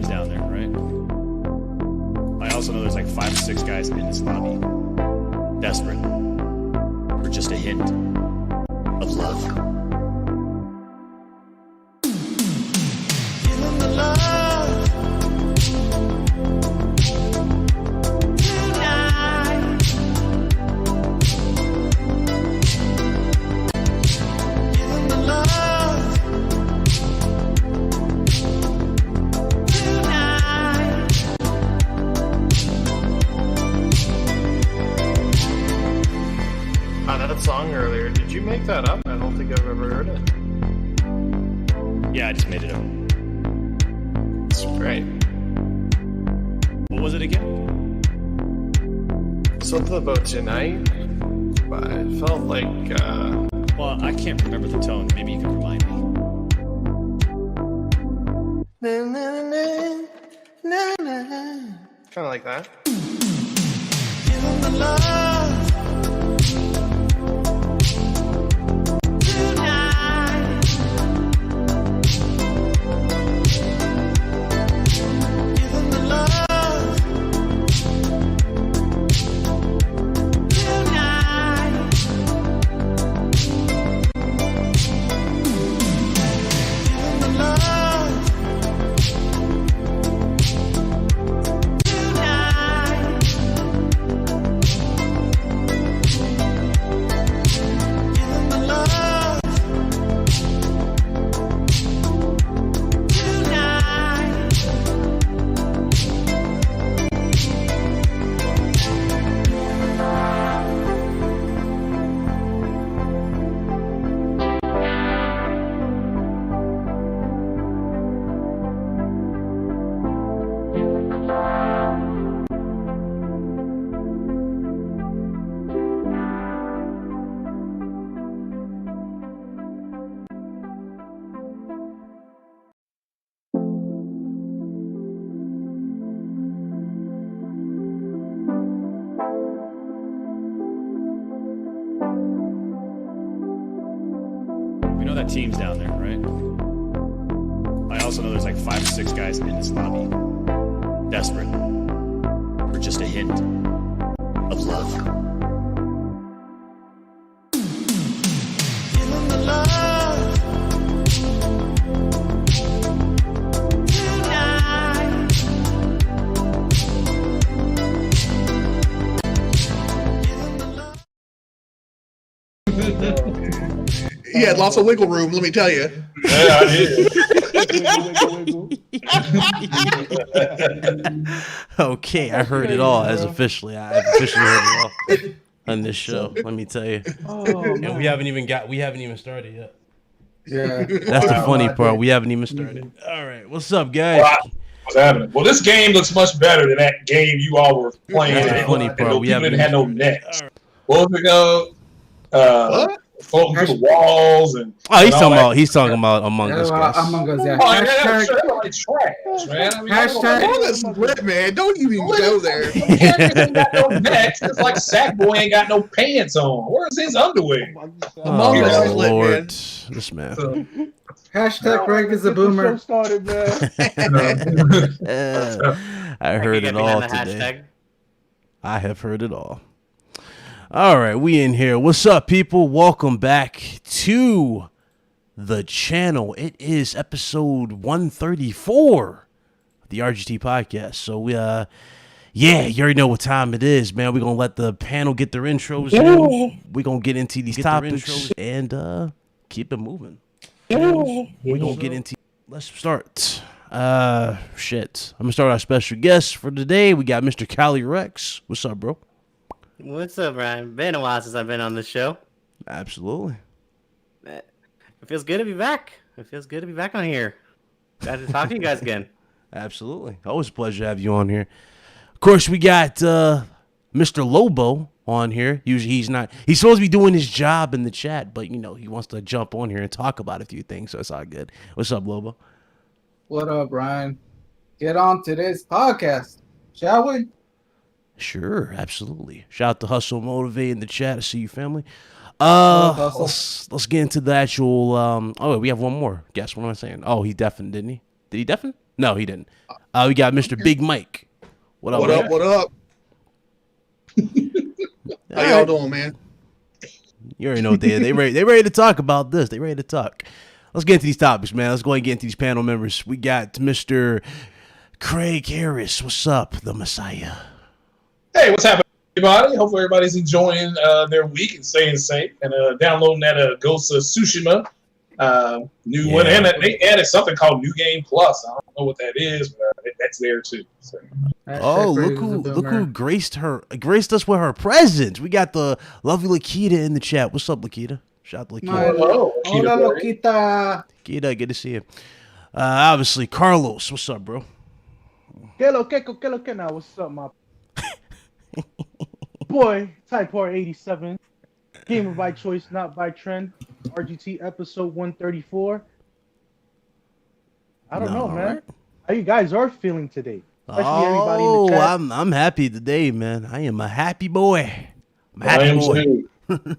teams down there, right? I also know there's like 5 or 6 guys in this lobby, desperate for just a hint of love. Give them the love tonight. Give them the love tonight. That song earlier, did you make that up? I don't think I've ever heard it. Yeah, I just made it up. It's great. What was it again? Something about tonight, but it felt like, Well, I can't remember the tone. Maybe you can remind me. kind of like that. Give them the love tonight. Give them the love tonight. Give them the love tonight. Give them the love tonight. We know that team's down there, right? I also know there's like 5 or 6 guys in this lobby, desperate for just a hint of love. Give them the love tonight. Give them the love. He had lots of wiggle room, let me tell you. Yeah, I did. Okay, I heard it all. I've officially heard it all on this show. Let me tell you. And we haven't even started yet. Yeah. That's the funny part. We haven't even started. All right, what's up, guys? What's happening? Well, this game looks much better than that game you all were playing. That's the and funny part. people We haven't didn't have no even necks. What was it called? Floating through the walls and. Oh, he's and all talking that. about Among Us, guys. Among Us, yeah. Oh, yeah, Hashtag, sure, like trash, man. I mean, Hashtag- All that split, man. Don't even go there. Characters ain't got no necks. It's like Sackboy ain't got no pants on. Where's his underwear? Among Oh, Us is lit, Lord. man. This man. hashtag Greg is a boomer. Started, man. I heard it all today. Hashtag. I have heard it all. All right, we in here. What's up, people? Welcome back to the channel. It is episode 134 of the RGT podcast. So yeah, you already know what time it is, man. We're gonna let the panel get their intros in. We're gonna get into these topics and keep it moving. We're gonna get into. Let's start. Shit. I'm gonna start our special guest for today. We got Mr. Cali Rex. What's up, bro? What's up, Ryan? Been a while since I've been on the show. Absolutely. It feels good to be back. It feels good to be back on here. Glad to talk to you guys again. Absolutely. Always a pleasure to have you on here. Of course, we got Mr. Lobo on here. Usually he's supposed to be doing his job in the chat, but he wants to jump on here and talk about a few things, so it's all good. What's up, Lobo? What up, Ryan? Get on to this podcast, shall we? Sure, absolutely. Shout out to Hustle Motivate in the chat. I see you, family. Hustle. Let's get into the actual. Oh, wait, we have one more. Guess what am I saying? Oh, he deafened, didn't he? Did he deafen? No, he didn't. We got Mr. Big Mike. What up? What up? What up? How y'all doing, man? You already know what they ready to talk about this. They ready to talk. Let's get into these topics, man. Let's go ahead and get into these panel members. We got Mr. Craig Harris. What's up, the Messiah? Hey, what's happening, everybody? Hopefully everybody's enjoying their week and staying safe and downloading that Ghost of Tsushima new one. And they added something called New Game Plus. I don't know what that is, but that's there too. So. Oh, look who graced us with her presence. We got the lovely Lakita in the chat. What's up, Lakita? Shout out to Lakita. Hola, Loquita. Lakita, good to see you. Obviously, Carlos. What's up, bro? Que lo que now? What's up, my boy? Type R87. Gamer by choice, not by trend. RGT episode 134. I don't know, man. Right. How you guys are feeling today? Especially everybody in the chat. I'm happy today, man. I am a happy boy. I'm a happy boy. I'm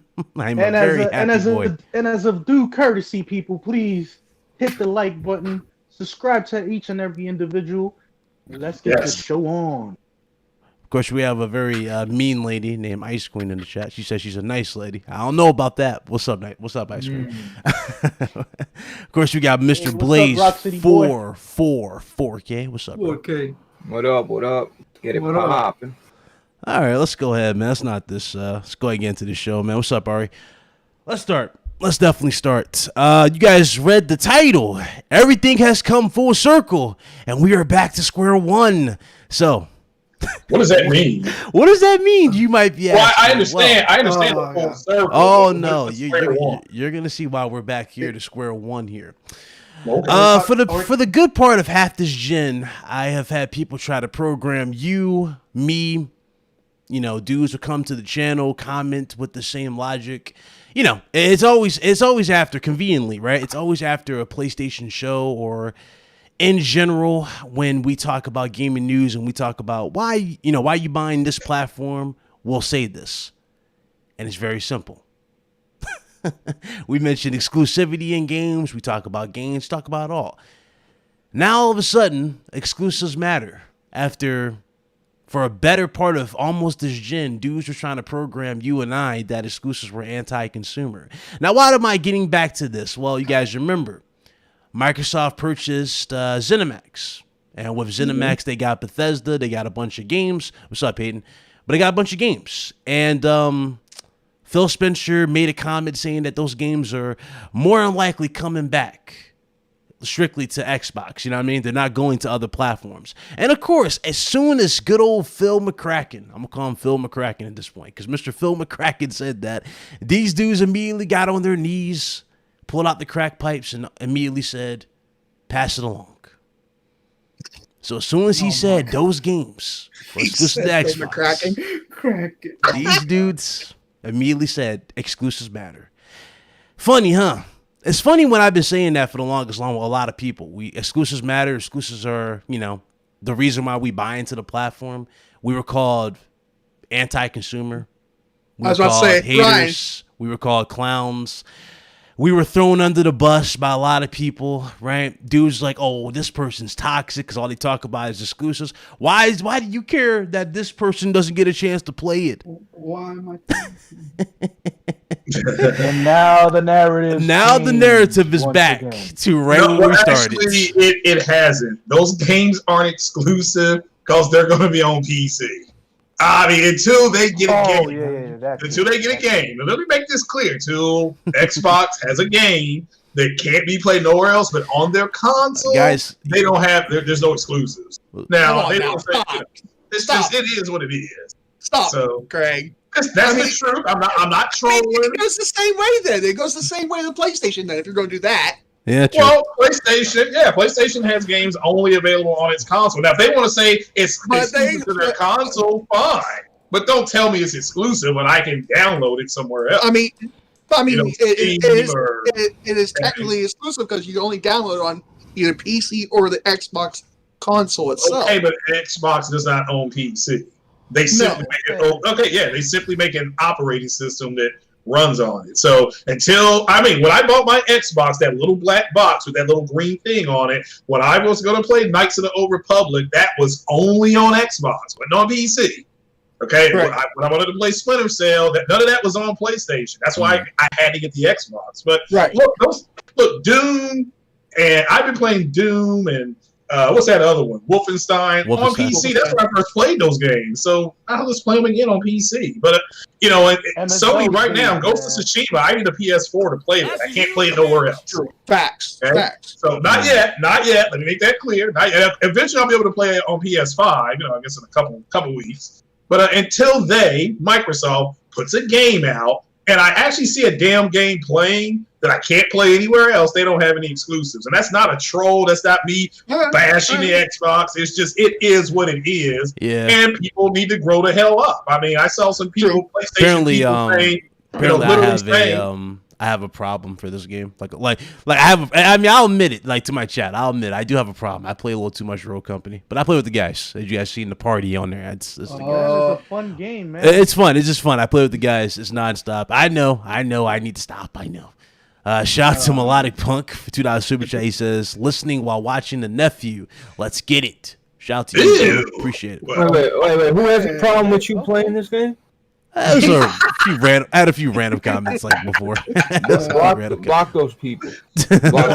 a very happy boy. And as of due courtesy, people, please hit the like button. Subscribe to each and every individual. And let's get this show on. Of course, we have a very mean lady named Ice Queen in the chat. She says she's a nice lady. I don't know about that. What's up, Ice Queen? Of course, we got Mr. Blaze 444K. What's up, bro? 4K. What up? What up? Get it popping. All right, let's go ahead, man. That's not this. Let's go ahead and get into the show, man. What's up, Ari? Let's start. Let's definitely start. You guys read the title. Everything has come full circle, and we are back to square one. So, what does that mean? What does that mean? You might be asking. Well, I understand. I understand the full circle. Oh no, you're gonna see why we're back here to square one here. Okay. For the good part of half this gen, I have had people try to program you, me. You know, dudes will come to the channel, comment with the same logic. You know, it's always after, conveniently, right? It's always after a PlayStation show or in general when we talk about gaming news and we talk about why you buying this platform, we'll say this. And it's very simple. We mentioned exclusivity in games. We talk about games, talk about it all. Now, all of a sudden, exclusives matter. For a better part of almost this gen, dudes were trying to program you and I that exclusives were anti-consumer. Now, why am I getting back to this? Well, you guys remember, Microsoft purchased ZeniMax. And with ZeniMax, they got Bethesda. They got a bunch of games. What's up, Hayden? But they got a bunch of games. And Phil Spencer made a comment saying that those games are more unlikely coming back strictly to Xbox. You know what I mean? They're not going to other platforms. And of course, as soon as good old Phil McCracken, I'm gonna call him Phil McCracken at this point, because Mr. Phil McCracken said that, these dudes immediately got on their knees, pulled out the crack pipes, and immediately said, pass it along. So as soon as he said those games were exclusive to Xbox, these dudes immediately said exclusives matter. Funny, huh? It's funny when I've been saying that for the longest long with a lot of people. Exclusives matter. Exclusives are, the reason why we buy into the platform. We were called anti-consumer. We were called haters. We were called clowns. We were thrown under the bus by a lot of people, right? Dudes like, oh, this person's toxic because all they talk about is exclusives. Why do you care that this person doesn't get a chance to play it? Why am I And now the narrative. Is back to right where we started. Actually, it hasn't. Those games aren't exclusive because they're going to be on PC. I mean, until they get a game. Until they get a game. Now, let me make this clear. Until Xbox has a game that can't be played nowhere else but on their console, guys, they don't have. There's no exclusives. Now, they don't say, it's just, it is what it is. Stop, Craig. That's the truth. I'm not trolling. It goes the same way then. It goes the same way to PlayStation then, if you're going to do that. Yeah, true. Well, PlayStation has games only available on its console. Now, if they want to say it's exclusive to their console, fine. But don't tell me it's exclusive when I can download it somewhere else. I mean, it is technically exclusive because you can only download it on either PC or the Xbox console itself. Okay, but Xbox does not own PC. They simply they simply make an operating system that runs on it. So when I bought my Xbox, that little black box with that little green thing on it, when I was going to play Knights of the Old Republic, that was only on Xbox, but not on PC. Okay, right. When I wanted to play Splinter Cell, none of that was on PlayStation. That's why I had to get the Xbox. But look, Doom, and I've been playing Doom and what's that other one? Wolfenstein on PC. That's when I first played those games. So I'll just play them again on PC. But Sony right now, Ghost of Tsushima, I need a PS4 to play it. I can't play it nowhere else. Facts. Okay? Facts. So not yet. Let me make that clear. Not yet. Eventually, I'll be able to play it on PS5. I guess in a couple weeks. But until Microsoft puts a game out, and I actually see a damn game playing that I can't play anywhere else, they don't have any exclusives. And that's not a troll. That's not me bashing the Xbox. It's just, it is what it is. Yeah. And people need to grow the hell up. I mean, I saw some people, PlayStation I have a problem for this game. I'll admit it, to my chat. I'll admit I do have a problem. I play a little too much Rogue Company, but I play with the guys. As you guys seen the party on there, it's a fun game, man. It's fun. It's just fun. I play with the guys. It's nonstop. I know. I need to stop. I know. Shout out to Melodic Punk for $2 super chat. He says, listening while watching the nephew. Let's get it. Shout out to you. Appreciate it. Wait. Who has a problem with you playing this game? I had a few random comments before. Block those people. No.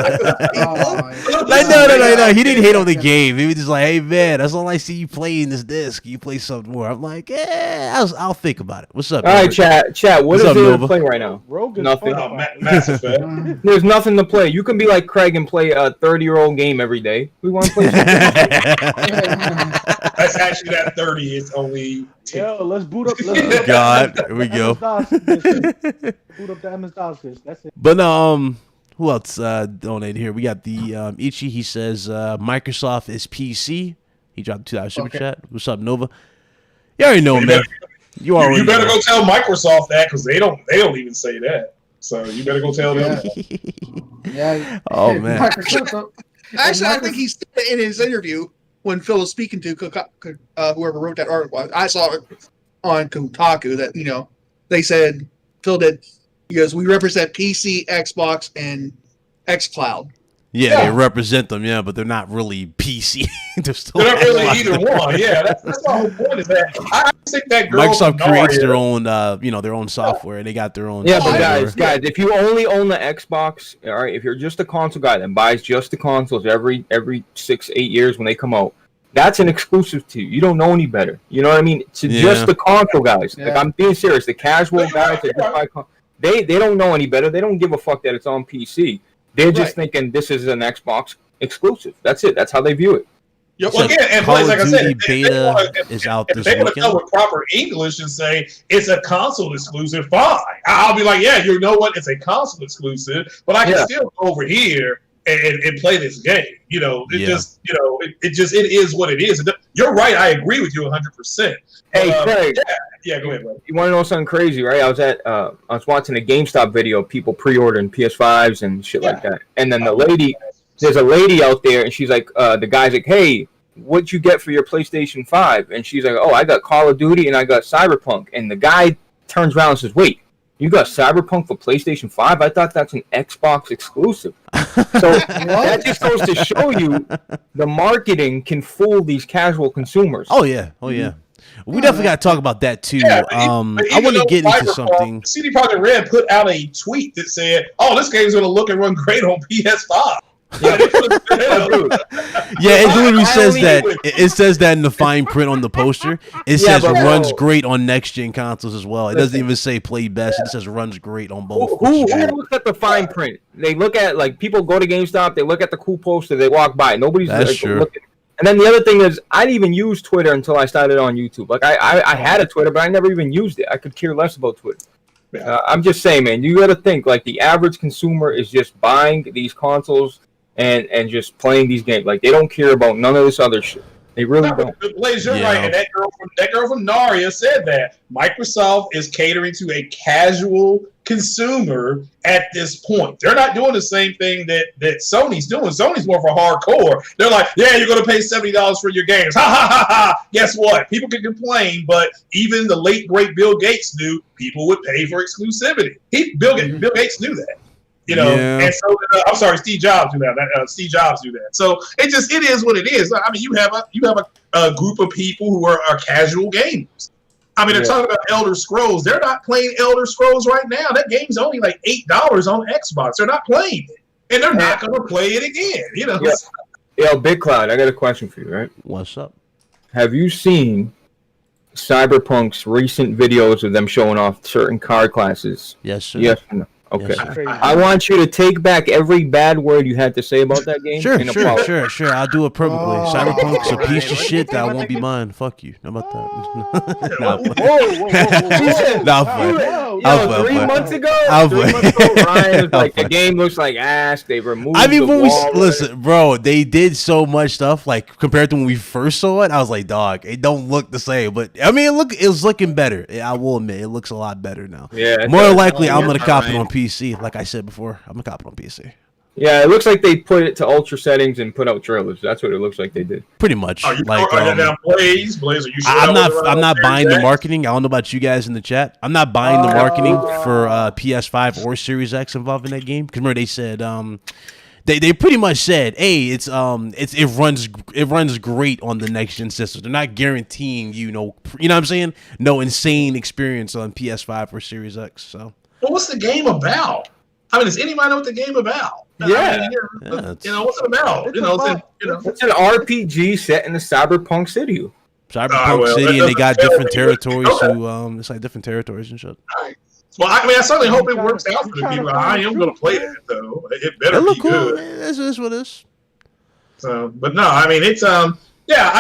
He didn't hate on the game. He was just like, hey man, that's all I see you playing this disc. You play something more. I'm like, I'll think about it. What's up? All right, chat. What is there to play right now? Nothing. There's nothing to play. You can be like Craig and play a 30-year-old game every day. We want to play something. That's actually that 30 is only 10. Yo, let's boot up. God, here we go. Boot up the MS-DOS disc. That's it. But who else donated here? We got the Ichi. He says Microsoft is PC. He dropped $2 super chat. What's up, Nova? You already know, man. You better go tell Microsoft that, because they don't even say that. So you better go tell them. Yeah. Oh man. Actually, I think he said in his interview when Phil was speaking to whoever wrote that article. I saw it on Kotaku that they said Phil did. He goes, we represent PC, Xbox, and xCloud. Yeah, they represent them, but they're not really PC. they're not really either one. Yeah, that's the whole point of that. I think that Microsoft creates their own, their own software. They got their own. Yeah, but guys, if you only own the Xbox, all right, if you're just a console guy that buys just the consoles every 6-8 years when they come out, that's an exclusive to you. You don't know any better. You know what I mean? To just the console guys. Yeah. Like, I'm being serious. The casual guys that just buy they don't know any better. They don't give a fuck that it's on PC. They're just thinking this is an Xbox exclusive. That's it. That's how they view it. Yeah, well, again, and like I said, if they want to come with proper English and say it's a console exclusive, fine. I'll be like, yeah, you know what? It's a console exclusive, but I can still go over here and play this game. It is what it is. You're right. I agree with you 100%. Hey, Craig. Yeah, go ahead, bro. You want to know something crazy, right? I was watching a GameStop video of people pre-ordering PS5s and shit like that. And then there's a lady out there, and she's like, the guy's like, hey, what'd you get for your PlayStation 5? And she's like, oh, I got Call of Duty and I got Cyberpunk. And the guy turns around and says, wait, you got Cyberpunk for PlayStation 5? I thought that's an Xbox exclusive. So that just goes to show you the marketing can fool these casual consumers. Oh, yeah. We definitely got to talk about that too. I want to get into something. CD Projekt Red put out a tweet that said, "Oh, this game's going to look and run great on PS5." Yeah, it literally says that. It says that in the fine print on the poster. It says runs great on next gen consoles as well. It doesn't even say play best. It says runs great on both. Who looks at the fine print? They look at people go to GameStop. They look at the cool poster. They walk by. Nobody's looking. And then the other thing is, I didn't even use Twitter until I started on YouTube. Like I had a Twitter, but I never even used it. I could care less about Twitter. I'm just saying, man, you got to think like the average consumer is just buying these consoles and just playing these games. Like they don't care about none of this other shit. They really don't. Blaze, you're right. And that girl from Narnia said that Microsoft is catering to a casual consumer at this point. They're not doing the same thing that Sony's doing. Sony's more for hardcore. They're like, yeah, you're going to pay $70 for your games. Ha ha ha ha. Guess what? People can complain, but even the late great Bill Gates knew people would pay for exclusivity. Bill Gates knew that. And so I'm sorry, Steve Jobs do that. Steve Jobs do that. So it is what it is. I mean, you have a group of people who are casual gamers. I mean, they're talking about Elder Scrolls. They're not playing Elder Scrolls right now. That game's only like $8 on Xbox. They're not playing it, and they're not going to play it again. Yo, Big Cloud, I got a question for you, right? What's up? Have you seen Cyberpunk's recent videos of them showing off certain card classes? Yes, sir. Yes or no? Okay. Yes, I want you to take back every bad word you had to say about that game. Sure. I'll do it perfectly. Cyberpunk's a piece of shit that won't be mine. Fuck you. How about that? Whoa. 3 months ago, Ryan was like, the game looks like ass. They removed listen, bro, they did so much stuff, like, compared to when we first saw it, I was like, dog, it don't look the same. But, I mean, it was looking better. I will admit, it looks a lot better now. Yeah. More likely, I'm going to cop it on PC. Like I said before, I'm going to cop it on PC. Yeah, it looks like they put it to ultra settings and put out trailers. That's what it looks like they did. Pretty much. Blaze, are you sure I'm not buying the marketing. I don't know about you guys in the chat. I'm not buying the marketing for PS5 or Series X involved in that game. Because remember, they said they pretty much said, hey, it runs great on the next gen system. They're not guaranteeing you know what I'm saying? No insane experience on PS5 or Series X. So. Well, what's the game about? I mean, does anybody know what the game about? Yeah. What's it about? It's an RPG set in the Cyberpunk city. City, and they got different territories. It's like different territories and shit. Right. Well, I certainly hope it works out for the people. I am going to play that though. It better be cool. good. This is what it is. So, but no, I mean, it's I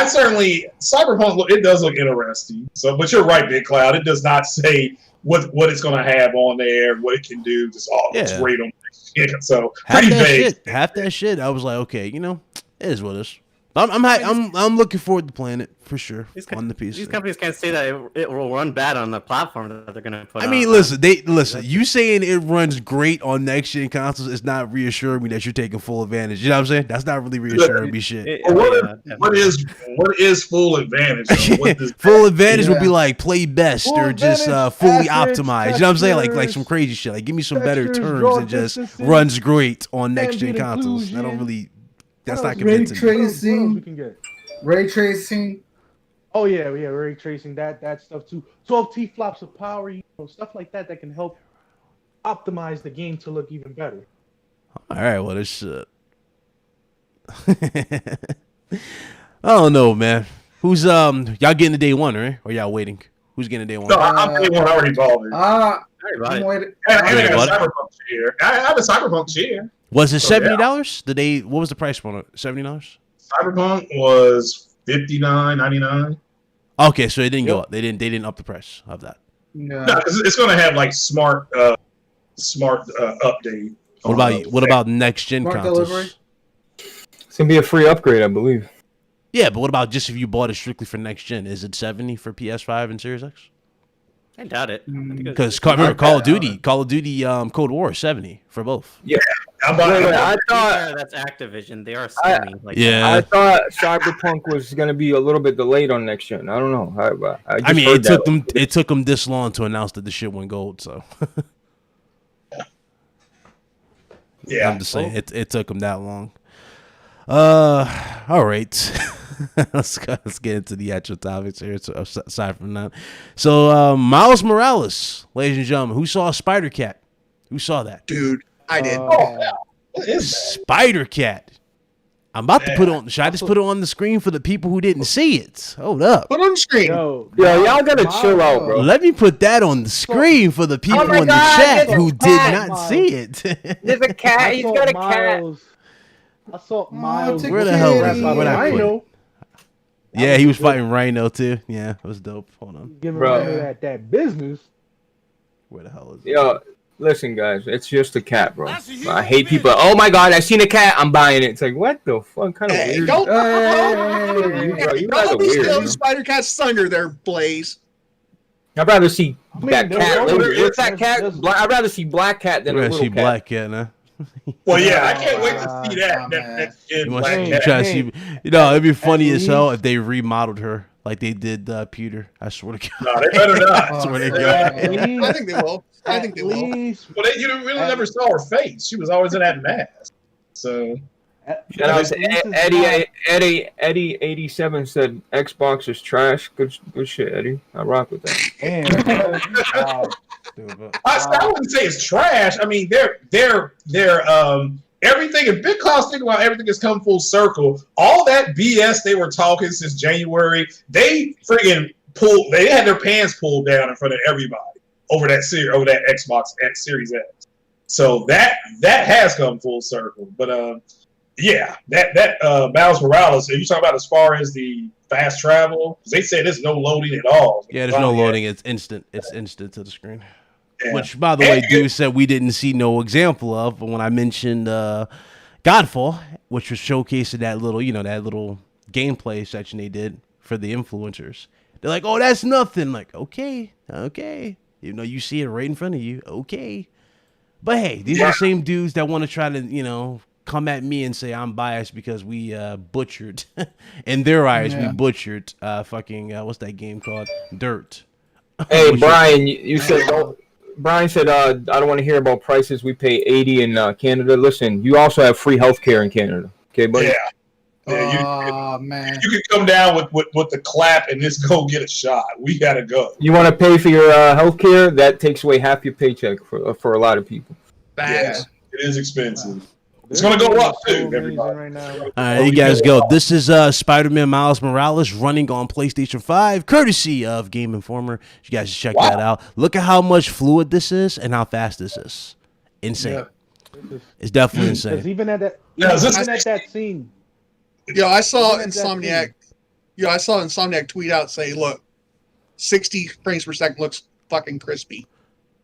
certainly Cyberpunk. It does look interesting. So, but you're right, Big Cloud. It does not say what it's going to have on there, what it can do. Just looks great on. So pretty vague. Half that shit. I was like, okay, it is what it is. I'm looking forward to playing it for sure on the PC. These companies can't say that it will run bad on the platform that they're going to put. I mean, listen. You saying it runs great on next gen consoles is not reassuring me that you're taking full advantage. You know what I'm saying? That's not really reassuring me shit. What is full advantage? Full advantage would be like play best or just fully optimized. You know what I'm saying? Like some crazy shit. Like give me some better terms and just runs great on next gen consoles. I don't really. That's not convincing. Ray tracing. Oh yeah, ray tracing. That stuff too. 12 T-flops of power, stuff like that can help optimize the game to look even better. All right, well this shit. I don't know, man. Who's y'all getting to day one, right? Or y'all waiting? Who's getting to day one? No, I'm day one. I already told you. I'm waiting. I have a Cyberpunk share. I have a Cyberpunk share. Was it $70? What was the price on it? $70? Cyberpunk was $59.99. Okay, so it didn't go up. They didn't up the price of that. No, it's going to have like smart update. What about next gen consoles? It's gonna be a free upgrade, I believe. Yeah, but what about just if you bought it strictly for next gen? Is it $70 for PS5 and Series X? I doubt it. Because remember, Call of Duty, Cold War, $70 for both. Yeah, I thought that's Activision. They are Sony. I thought Cyberpunk was going to be a little bit delayed on next gen. I don't know. I mean, it took them this long to announce that the shit went gold. So yeah, I'm just saying it took them that long. All right. let's get into the actual topics here. So, aside from that, so Miles Morales, ladies and gentlemen, who saw Spider Cat? Who saw that? Dude, I did. What is that? Spider Cat. I'm about to put it on. Should I just put it on the screen for the people who didn't see it? Hold up. Put on the screen. Yo, y'all gotta chill out, bro. Let me put that on the screen for the people in the chat who did not see it. There's a cat. He's got a cat. I saw Miles. Where the hell is Rhino? Yeah, he was fighting Rhino too. Yeah, it was dope. Hold on. Giving Rhino that business. Where the hell is it? Yo, Listen, guys, it's just a cat, bro. I hate people. Oh my god, I seen a cat. I'm buying it. It's like, what the fuck? Kind of weird. Don't You guys are be weird. stealing Spider Cat's thunder there, Blaze. I'd rather see that cat. What's that cat? I'd rather see Black Cat than a little see cat. Black Cat, huh? Well, yeah, I can't wait to see that. It'd be funny as hell if they remodeled her like they did Peter. I swear to God. No, they better not. I swear to God. I think they will. I think they will. Well, you really never saw her face. She was always in that mask. So. Shout out to Eddie 87 said Xbox is trash. Good shit, Eddie. I rock with that. I wouldn't say it's trash. I mean, they're everything. If Big Cloud's thinking about everything has come full circle. All that BS they were talking since January, they friggin' pulled. They had their pants pulled down in front of everybody over that Xbox X Series X. So that has come full circle. But yeah, that Miles Morales. Are you talking about as far as the fast travel? They say there's no loading at all. Yeah, there's no loading. It's instant. It's instant to the screen. Yeah. Which, by the way, dude said we didn't see no example of. But when I mentioned Godfall, which was showcasing that little gameplay section they did for the influencers, they're like, "Oh, that's nothing." Like, okay, you see it right in front of you. Okay, but hey, these are the same dudes that want to try to come at me and say I'm biased because we butchered in their eyes. We butchered what's that game called? Dirt. Hey, Brian, you said don't. Brian said, I don't want to hear about prices. We pay $80 in Canada. Listen, you also have free healthcare in Canada. Okay, buddy? Yeah. Man. You can come down with the clap and just go get a shot. We got to go. You want to pay for your healthcare? That takes away half your paycheck for a lot of people. Yeah, it is expensive. It's going to go up, too, everybody. Right now. All right, you guys go. This is Spider-Man Miles Morales running on PlayStation 5, courtesy of Game Informer. You guys should check that out. Look at how much fluid this is and how fast this is. Insane. Yeah. It's definitely insane. Even at that scene. I saw Insomniac. I saw Insomniac tweet out say, "Look, 60 frames per second looks fucking crispy."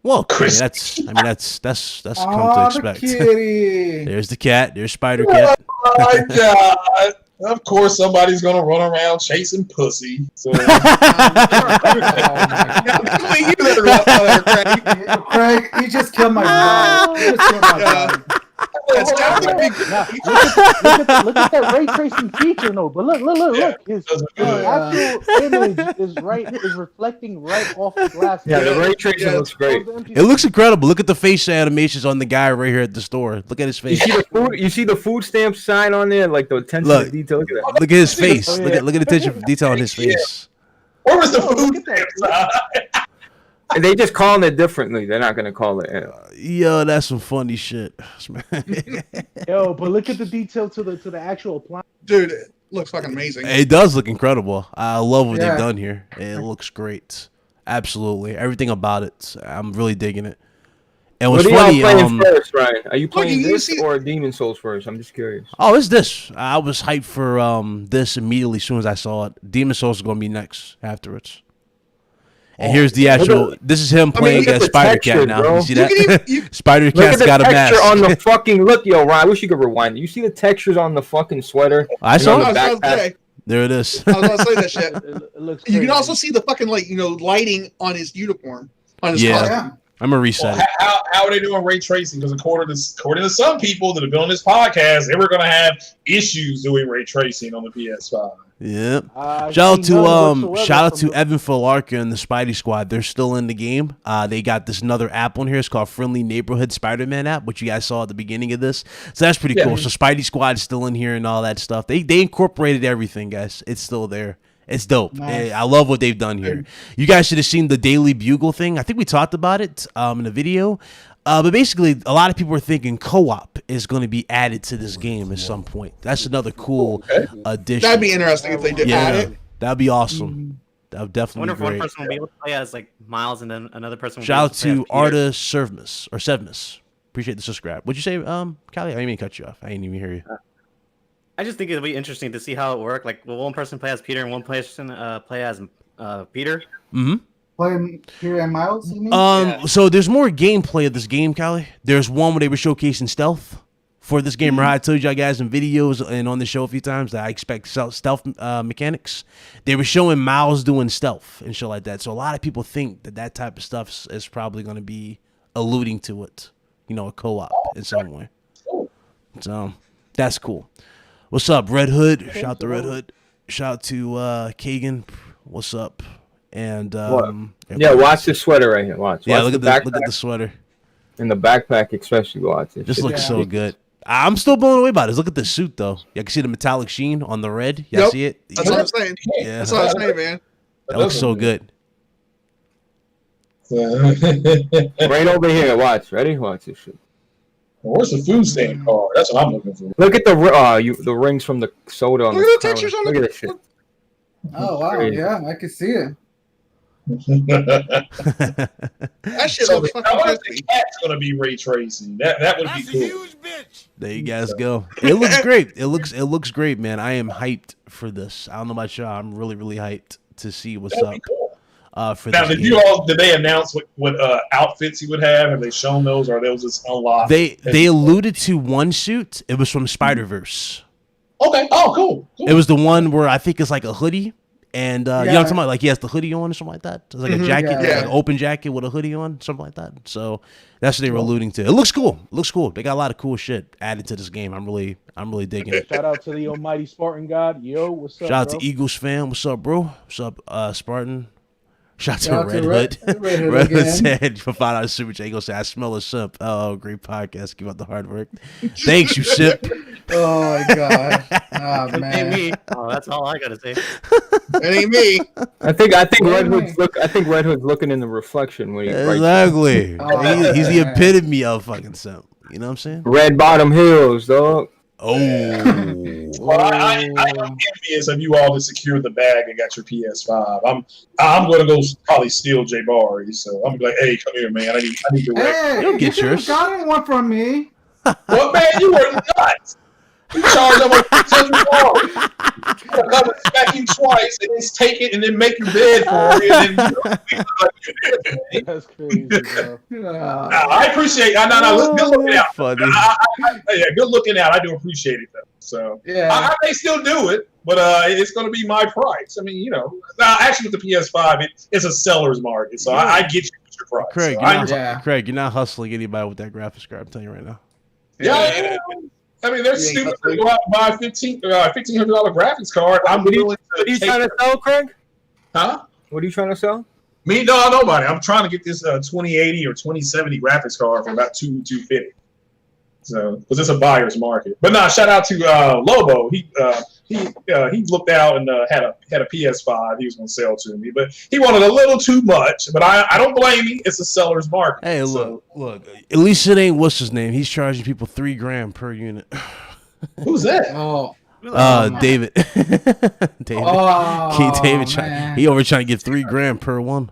Well, that's come to expect. There's the cat. There's Spider Cat. Oh my God! Of course, somebody's gonna run around chasing pussy. So. Craig, you just killed my vibe. Look at that ray tracing feature, no. But look. His actual image is reflecting right off the glass. Yeah, the ray tracing looks great. It looks incredible. Look at the face animations on the guy right here at the store. Look at his face. You see the food stamp sign on there, like the attention to detail. Look at that. Look at his face. Look at the attention to detail on his face. Where was the food stamp sign? And they just calling it differently. They're not gonna call it. Yo, that's some funny shit. Yo, but look at the detail to the actual appliance. Dude, it looks fucking amazing. It does look incredible. I love what they've done here. It looks great. Absolutely, everything about it. I'm really digging it. And what's funny? What are you playing first, Ryan? Are you playing this or Demon Souls first? I'm just curious. Oh, it's this. I was hyped for this immediately as soon as I saw it. Demon Souls is gonna be next afterwards. And here's the actual. This is him playing against Spider Cat now. Bro. You see that? Spider Cat's got a mask. On the fucking Ryan, I wish you could rewind. You see the textures on the fucking sweater? I saw it. There it is. I was gonna say that shit. It looks crazy. You can also see the fucking lighting on his uniform. On his costume. I'm gonna reset. Well, how are they doing ray tracing? Because according to some people that have been on this podcast, they were going to have issues doing ray tracing on the PS5. Yep. Shout out to Evan Falarka and the Spidey Squad. They're still in the game. They got this another app on here. It's called Friendly Neighborhood Spider-Man app, which you guys saw at the beginning of this. So that's pretty cool. So Spidey Squad's still in here and all that stuff. They incorporated everything, guys. It's still there. It's dope. Nice. I love what they've done here. You guys should have seen the Daily Bugle thing. I think we talked about it in the video. But basically, a lot of people are thinking co-op is going to be added to this game at some point. That's another cool addition. That'd be interesting if they did add it. That'd be awesome. That would definitely be great. I wonder if one person will be able to play as like Miles and then another person will Shout be able to play as Shout out to Arda Sevmus. Appreciate the subscribe. What'd you say, Callie? I didn't mean to cut you off. I didn't even hear you. I just think it'll be interesting to see how it works. Like, will one person play as Peter and one person play as Peter? Mm-hmm. play here at Miles? You mean? So there's more gameplay of this game, Callie. There's one where they were showcasing stealth for this game. Remember, I told you guys in videos and on the show a few times that I expect stealth mechanics. They were showing Miles doing stealth and shit like that. So a lot of people think that type of stuff is probably going to be alluding to it, a co-op in some way. So that's cool. What's up, Red Hood? Shout out to Red Hood. Shout out to Kagan. What's up? And watch the sweater right here. Watch. Look at the sweater. In the backpack, especially. Watch it. This looks so good. I'm still blown away by this. Look at the suit, though. You can see the metallic sheen on the red. You see it? That's what I'm saying. Yeah. That's what I'm saying, man. That looks so good. Right over here. Watch. Ready? Watch this shit. Where's the food stamp card? That's what I'm looking for. Look at the rings from the soda on Look the at the textures on Look at this shit. Oh wow, yeah, I can see it. That shit So looks I fucking wonder if crispy. the cat's gonna be ray tracing. That would be cool. There you guys go. It looks great. It looks great, man. I am hyped for this. I don't know about y'all. I'm really, really hyped to see what's That'd up. be cool. For Now, this did game. did they announce what outfits he would have? Have they shown those, or are those just unlocked? They alluded to one suit. It was from Spider-Verse. Okay. Oh, cool. It was the one where I think it's like a hoodie. And you know what I'm talking about? Like he has the hoodie on or something like that. It's like a jacket, like an open jacket with a hoodie on, something like that. So that's what they were alluding to. It looks cool. It looks cool. They got a lot of cool shit added to this game. I'm really digging it. Shout out to the almighty Spartan God. Yo, what's up, Shout out bro? to Eagles fan. What's up, bro? What's up, Spartan? Shout out to Shout out Red to Hood. Red Hood Red Hood again. said for $5 super chat, he gonna say, I smell a simp. Oh, great podcast. Keep up the hard work. Thanks, you simp. Oh my god. Oh Ain't man. me. Oh, that's all I gotta say. It ain't me. I think Red Hood's Red Hood's looking in the reflection when he writes. Exactly. Oh, He's the man. epitome of fucking simp. You know what I'm saying? Red bottom heels, dog. Oh. Well, I am envious of you all that secured the bag and got your PS5. I'm going to go probably steal Jay Barry. So I'm gonna be like, hey, come here, man. I need to wreck. Hey, You'll get you yours. gotten one from me. Well, man, you were nuts. You charge them like $600. You come and smack you twice and then take it and then make your bed for you. And then That's crazy, bro. I appreciate. No, good looking out. Funny. Yeah, good looking out. I do appreciate it though. So Yeah. I may still do it, but it's going to be my price. I mean, now actually with the PS5, it's a seller's market, so I get you with your price. Craig, So Craig, you're not hustling anybody with that graphics card. I'm telling you right now. yeah. I mean, they're stupid to go out and buy a $1,500 graphics card. I'm willing to. What are you trying to sell, Craig? Huh? What are you trying to sell? Me? No, nobody. I'm trying to get this 2080 or 2070 graphics card for about $250. So, because it's a buyer's market. But nah, shout out to Lobo. He looked out and had a PS5 he was going to sell to me, but he wanted a little too much. But I don't blame him. It's a seller's market. Hey, so. look. At least it ain't what's his name. He's charging people $3,000 per unit. Who's that? Oh. David. David. Oh, David. man. He over trying to get $3,000 per one.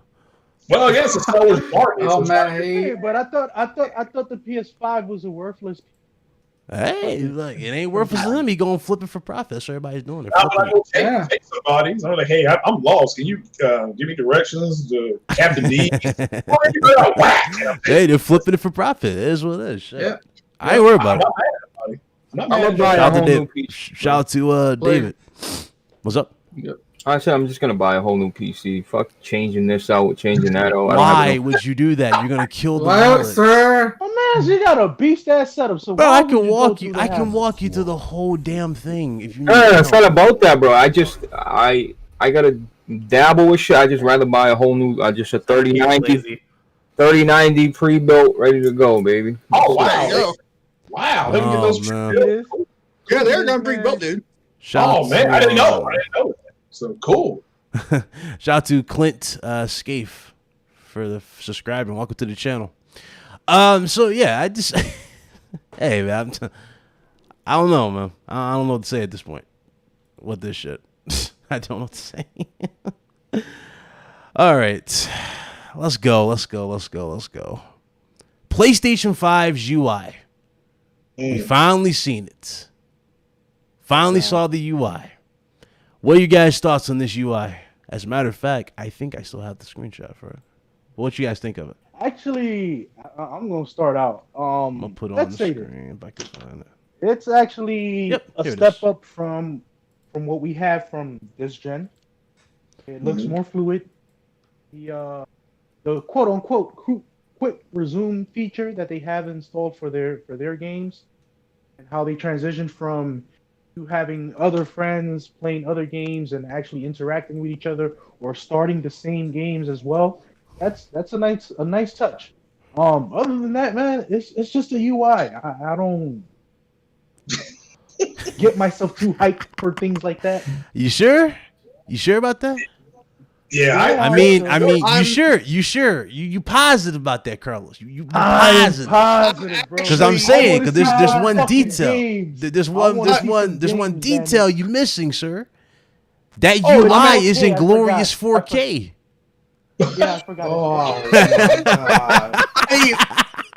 Well, I guess it's a seller's market. Oh so man, Hey, but I thought the PS5 was a worthless. Hey, look, it ain't worthless to him. He gonna flip it for profit. That's what everybody's doing. They're I'm flipping like, it. well, take somebody. So I'm like, hey, I'm lost. Can you give me directions to Captain D? Hey, they're flipping it for profit. It is what it is. Shit. Yeah. I ain't worried about it. I'm I'm gonna buy Shout a out to whole new David. PC. Shout out to David. What's up? I said I'm just gonna buy a whole new PC. Fuck changing this out, changing that out. Why would you do that? You're gonna kill the Well, wallet. sir. Oh man, you got a beast ass setup. So Bro, why I would can go walk through you. the I can hassle? walk you through the whole damn thing if you. No, it's not about that, bro. I gotta dabble with shit. I just rather buy a whole new, just a 3090 pre-built, ready to go, baby. Oh There you wow! go. Wow! Let me get Oh, those. man. Yeah, they're gonna bring built, dude. Shout Oh out man, to, I didn't know. That. So cool. Shout out to Clint Scaife for the subscribing. Welcome to the channel. So yeah, I just hey man, I don't know, man. I don't know what to say at this point. What this shit? I don't know what to say. All right, let's go. PlayStation 5's UI. We finally seen it. Finally saw the UI. What are you guys' thoughts on this UI? As a matter of fact, I think I still have the screenshot for it. What you guys think of it? Actually, I'm gonna start out. I'm gonna put it on the screen if I can find it. It's actually a here it step is. up from what we have from this gen. It looks more fluid. The quote unquote quick resume feature that they have installed for their games, and how they transition from you having other friends playing other games and actually interacting with each other or starting the same games as well. That's a nice touch. Other than that, man, it's just a UI. I don't get myself too hyped for things like that. You sure? You sure about that? Yeah, I mean, you sure? You positive about that, Carlos? You positive? Positive, bro. Because I'm saying, because there's one fucking detail. games. There's one games, detail man. you missing, sir. That Oh, UI is in I glorious forgot. 4K. Yeah, I forgot. Oh my god!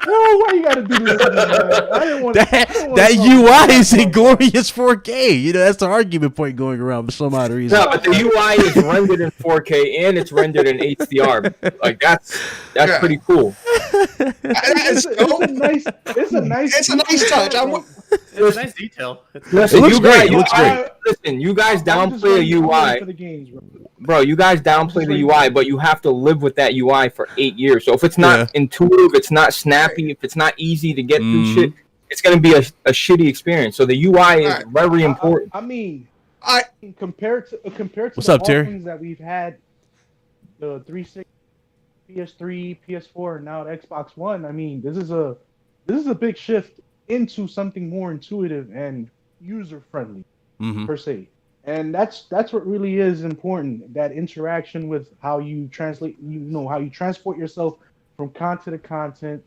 Oh, why you gotta do this to me, man? I didn't want That UI is in glorious 4K. You know, that's the argument point going around for some odd reason. No, but the UI is rendered in 4K and it's rendered in HDR. Like that's pretty cool. It's It's a nice touch. It's a nice detail. Listen, It looks great. You It looks guys, listen, you guys downplay a UI. For the games, Bro, you guys downplay the UI, but you have to live with that UI for 8 years. So if it's not intuitive, it's not snappy, if it's not easy to get through shit, it's going to be a shitty experience. So the UI is very important. I mean, compared to What's the up, Terry? offerings that we've had, the 360, PS3, PS4, and now the Xbox One. I mean, this is a big shift into something more intuitive and user friendly per se. And that's what really is important. That interaction with how you translate, how you transport yourself from content to content,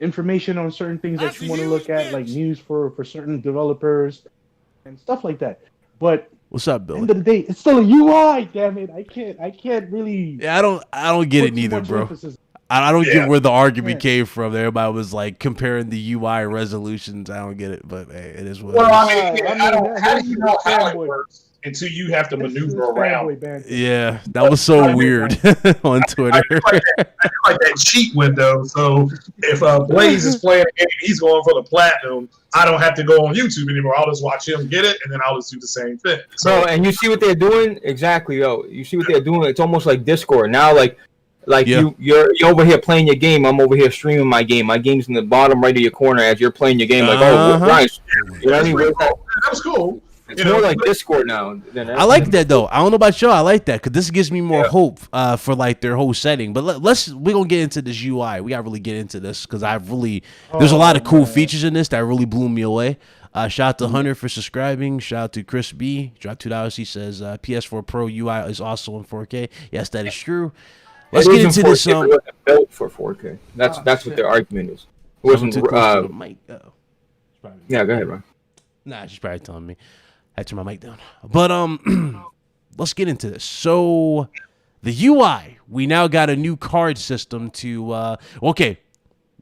information on certain things that you want to look at, like news for certain developers and stuff like that. But what's up, Billy? end of the day, it's still a UI. Damn it, I can't really. Yeah, I don't get it neither, bro. I don't get where the argument came from. Everybody was like comparing the UI resolutions. I don't get it, but hey, it is what it is. I mean, how do you know how it works until you have to maneuver around? Yeah, that was so weird on Twitter. I like that cheat window. So if Blaze is playing a game, he's going for the platinum. I don't have to go on YouTube anymore. I'll just watch him get it, and then I'll just do the same thing. So, and you see what they're doing? Exactly, yo. You see what they're doing? It's almost like Discord now. You're over here playing your game. I'm over here streaming my game. My game's in the bottom right of your corner as you're playing your game. Like, nice. You know what I mean? That was cool. It's more like Discord now. I like that though. I don't know about y'all. I like that because this gives me more hope for like their whole setting. But we're gonna get into this UI. We gotta really get into this because there's a lot of cool features in this that really blew me away. Shout out to Hunter for subscribing. Shout out to Chris B. Dropped $2. He says PS4 Pro UI is also in 4K. Yes, that is true. Let's get into this. It wasn't built for 4K. That's what their argument is. It wasn't. Yeah, go ahead, Ron. Nah, she's probably telling me. I had to turn my mic down. But let's get into this. So the UI, we now got a new card system to. Okay.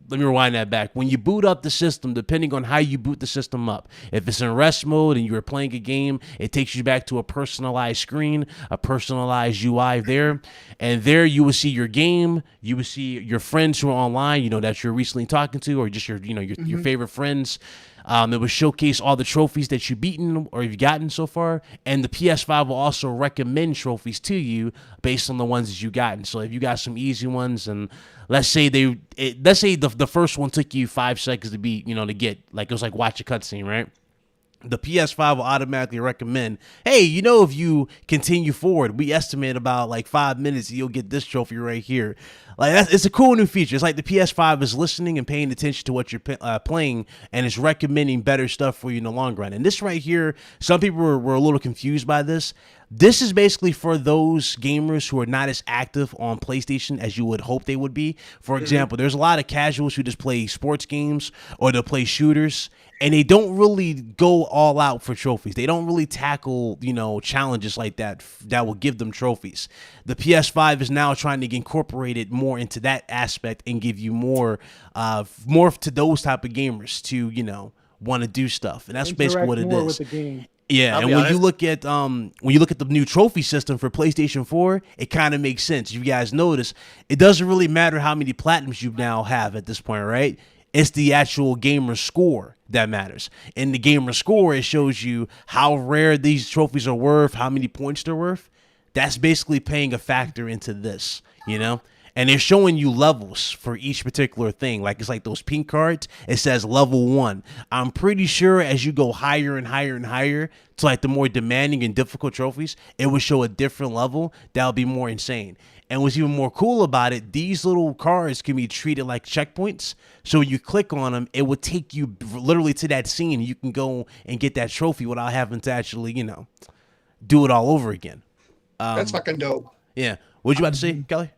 Let me rewind that back. When you boot up the system, depending on how you boot the system up, if it's in rest mode and you're playing a game, it takes you back to a personalized screen, a personalized UI there. And there you will see your game. You will see your friends who are online, that you're recently talking to, or just your favorite friends. It will showcase all the trophies that you've beaten or you've gotten so far. And the PS5 will also recommend trophies to you based on the ones that you've gotten. So if you got some easy ones, and let's say the first one took you 5 seconds to beat, to get, like, it was like watch a cutscene, right? The PS5 will automatically recommend, hey, if you continue forward, we estimate about like 5 minutes, you'll get this trophy right here. Like, it's a cool new feature. It's like the PS5 is listening and paying attention to what you're playing, and it's recommending better stuff for you in the long run. And this right here, some people were a little confused by this. This is basically for those gamers who are not as active on PlayStation as you would hope they would be. For example, there's a lot of casuals who just play sports games or they'll play shooters, and they don't really go all out for trophies. They don't really tackle, challenges like that will give them trophies. The PS5 is now trying to incorporate it more into that aspect and give you more to those type of gamers to, want to do stuff, and that's basically what it more is. with the game. Yeah, and when you look at the new trophy system for PlayStation 4, it kind of makes sense. You guys notice it doesn't really matter how many platinums you now have at this point, right? It's the actual gamer score that matters. In the gamer score, it shows you how rare these trophies are worth, how many points they're worth. That's basically playing a factor into this, you know? And they're showing you levels for each particular thing. Like, it's like those pink cards. It says level 1. I'm pretty sure as you go higher and higher and higher to like the more demanding and difficult trophies, it will show a different level that will be more insane. And what's even more cool about it, these little cards can be treated like checkpoints. So when you click on them, it will take you literally to that scene. You can go and get that trophy without having to actually, you know, do it all over again. That's fucking dope. Yeah. What you about to say, Kelly?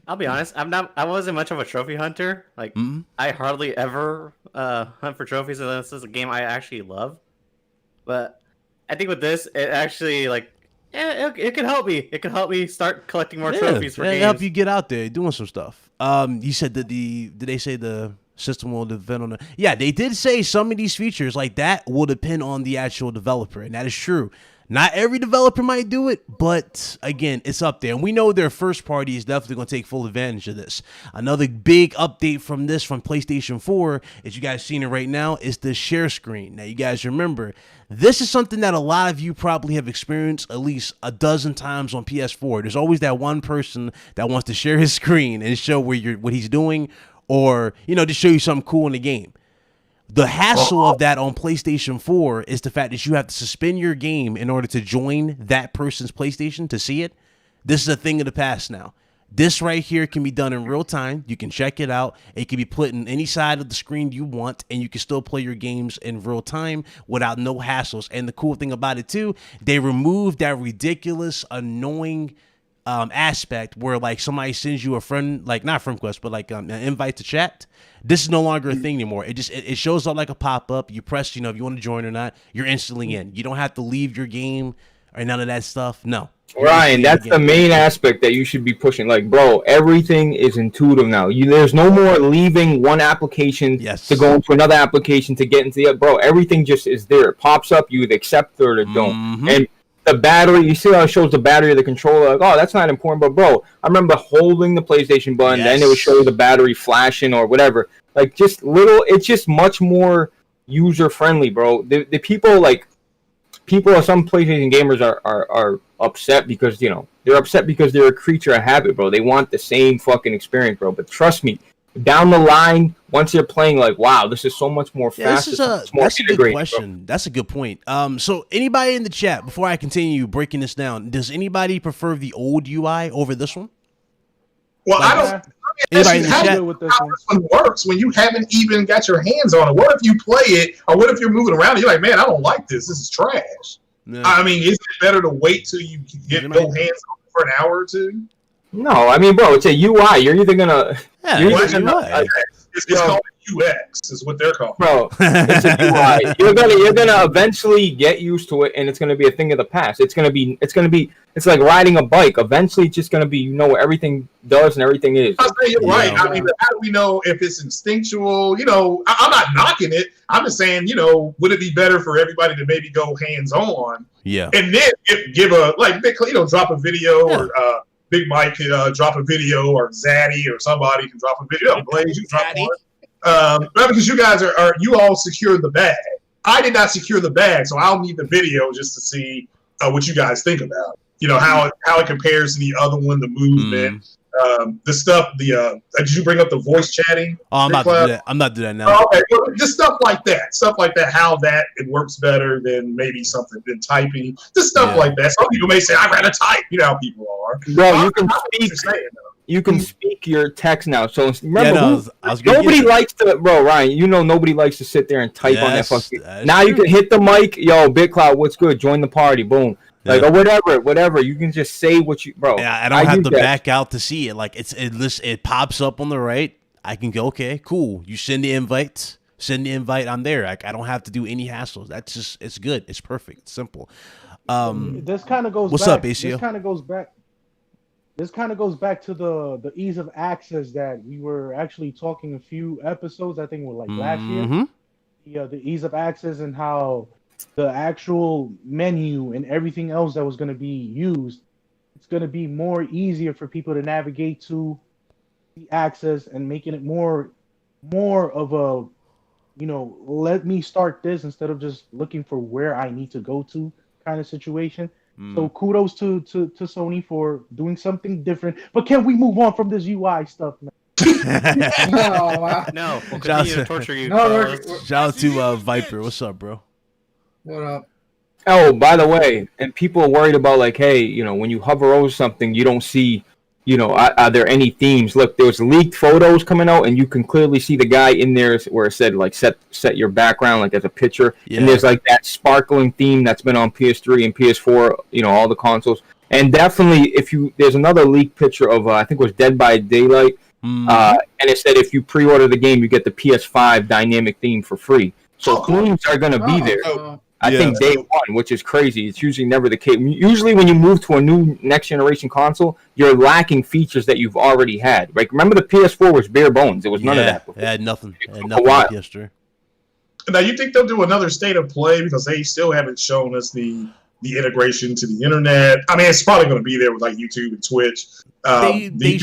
I'll be honest. I wasn't much of a trophy hunter. Like, I hardly ever hunt for trophies unless it's a game I actually love. But I think with this, it actually it can help me. It can help me start collecting more trophies for games. It help you get out there doing some stuff. You said that did they say the system will depend on yeah, they did say some of these features like that will depend on the actual developer, and that is true. Not every developer might do it, but again, it's up there. And we know their first party is definitely going to take full advantage of this. Another big update from PlayStation 4, as you guys seen it right now, is the share screen. Now, you guys remember, this is something that a lot of you probably have experienced at least a dozen times on PS4. There's always that one person that wants to share his screen and show what he's doing, or, you know, just show you something cool in the game. The hassle of that on PlayStation 4 is the fact that you have to suspend your game in order to join that person's PlayStation to see it. This is a thing of the past now. This right here can be done in real time. You can check it out. It can be put in any side of the screen you want, and you can still play your games in real time without no hassles. And the cool thing about it, too, they removed that ridiculous, annoying aspect where like somebody sends you a friend, like not friend request, but like an invite to chat. This is no longer a thing anymore. It shows up like a pop-up. You press, you know, if you want to join or not, you're instantly in. You don't have to leave your game or none of that stuff. No. Ryan, that's the main aspect that you should be pushing. Like, bro, everything is intuitive now. There's no more leaving one application to go into another application to get into the other. Bro, everything just is there. It pops up, you either accept it or don't. And the battery, you see how it shows the battery of the controller? Like, oh, that's not important. But, bro, I remember holding the PlayStation button, then it would show the battery flashing or whatever. Like, just it's just much more user-friendly, bro. The people, some PlayStation gamers are upset because, you know, they're upset because they're a creature of habit, bro. They want the same fucking experience, bro. But trust me, down the line, once you're playing, like, wow, this is so much more fast. That's a good question. Bro. That's a good point. So anybody in the chat, before I continue breaking this down, does anybody prefer the old UI over this one? Well, I don't. Anybody in the chat? How this one works when you haven't even got your hands on it. What if you play it, or what if you're moving around and you're like, man, I don't like this. This is trash. No. I mean, isn't it better to wait till you get no hands on it for an hour or two? No, I mean, bro, it's a UI. You're either gonna. It's called UX, is what they're called. Bro, it's a UI. You're gonna eventually get used to it, and it's gonna be a thing of the past. It's like riding a bike. Eventually, it's just gonna be, you know, what everything does and everything is. I'll say you're right. I mean, how do we know if it's instinctual? You know, I'm not knocking it. I'm just saying, you know, would it be better for everybody to maybe go hands on? Yeah. And then give a drop a video or. Big Mike can drop a video, or Zaddy or somebody can drop a video. Blaze, you drop one. Because you guys you all secured the bag. I did not secure the bag, so I'll need the video just to see what you guys think about. You know, how it compares to the other one, the movement, the stuff. Did you bring up the voice chatting? Oh, I'm not doing that now. Okay, well, just stuff like that. How it works better than maybe something than typing. Just stuff like that. Some people may say, "I'd rather type." You know how people are. Bro, you can speak your text now. So remember, nobody likes to. Bro, Ryan, you know nobody likes to sit there and type on that fucking. Now you can hit the mic. Yo, Big Cloud, what's good? Join the party. Boom. Like, or whatever. You can just say what you, bro. Yeah, I don't have to back out to see it. Like, it pops up on the right. I can go, okay, cool. You send the invite. I'm there. Like, I don't have to do any hassles. That's just, it's good. It's perfect. It's simple. This kind of goes. What's back, up, ACO? This kind of goes back to the ease of access that we were actually talking a few episodes. I think were like last year. the ease of access and how the actual menu and everything else that was going to be used, it's going to be more easier for people to navigate to the access and making it more of a, let me start this instead of just looking for where I need to go to kind of situation. So kudos to Sony for doing something different. But can we move on from this UI stuff, man? No, we'll continue to torture you. Shout out to Viper. What's up, bro? What up? Oh, by the way, and people are worried about like, hey, when you hover over something, you don't see, are there any themes? Look, there was leaked photos coming out, and you can clearly see the guy in there where it said like set your background like as a picture, and there's like that sparkling theme that's been on PS3 and PS4, all the consoles, and definitely there's another leaked picture of I think it was Dead by Daylight, and it said if you pre-order the game, you get the PS5 dynamic theme for free. So themes are gonna be there. I think day one, which is crazy. It's usually never the case. Usually when you move to a new next generation console, you're lacking features that you've already had. Like, remember the PS4 was bare bones. It was none of that before. It had nothing. It had nothing on PS3. Now, you think they'll do another state of play because they still haven't shown us the integration to the internet? I mean, it's probably going to be there with like YouTube and Twitch. They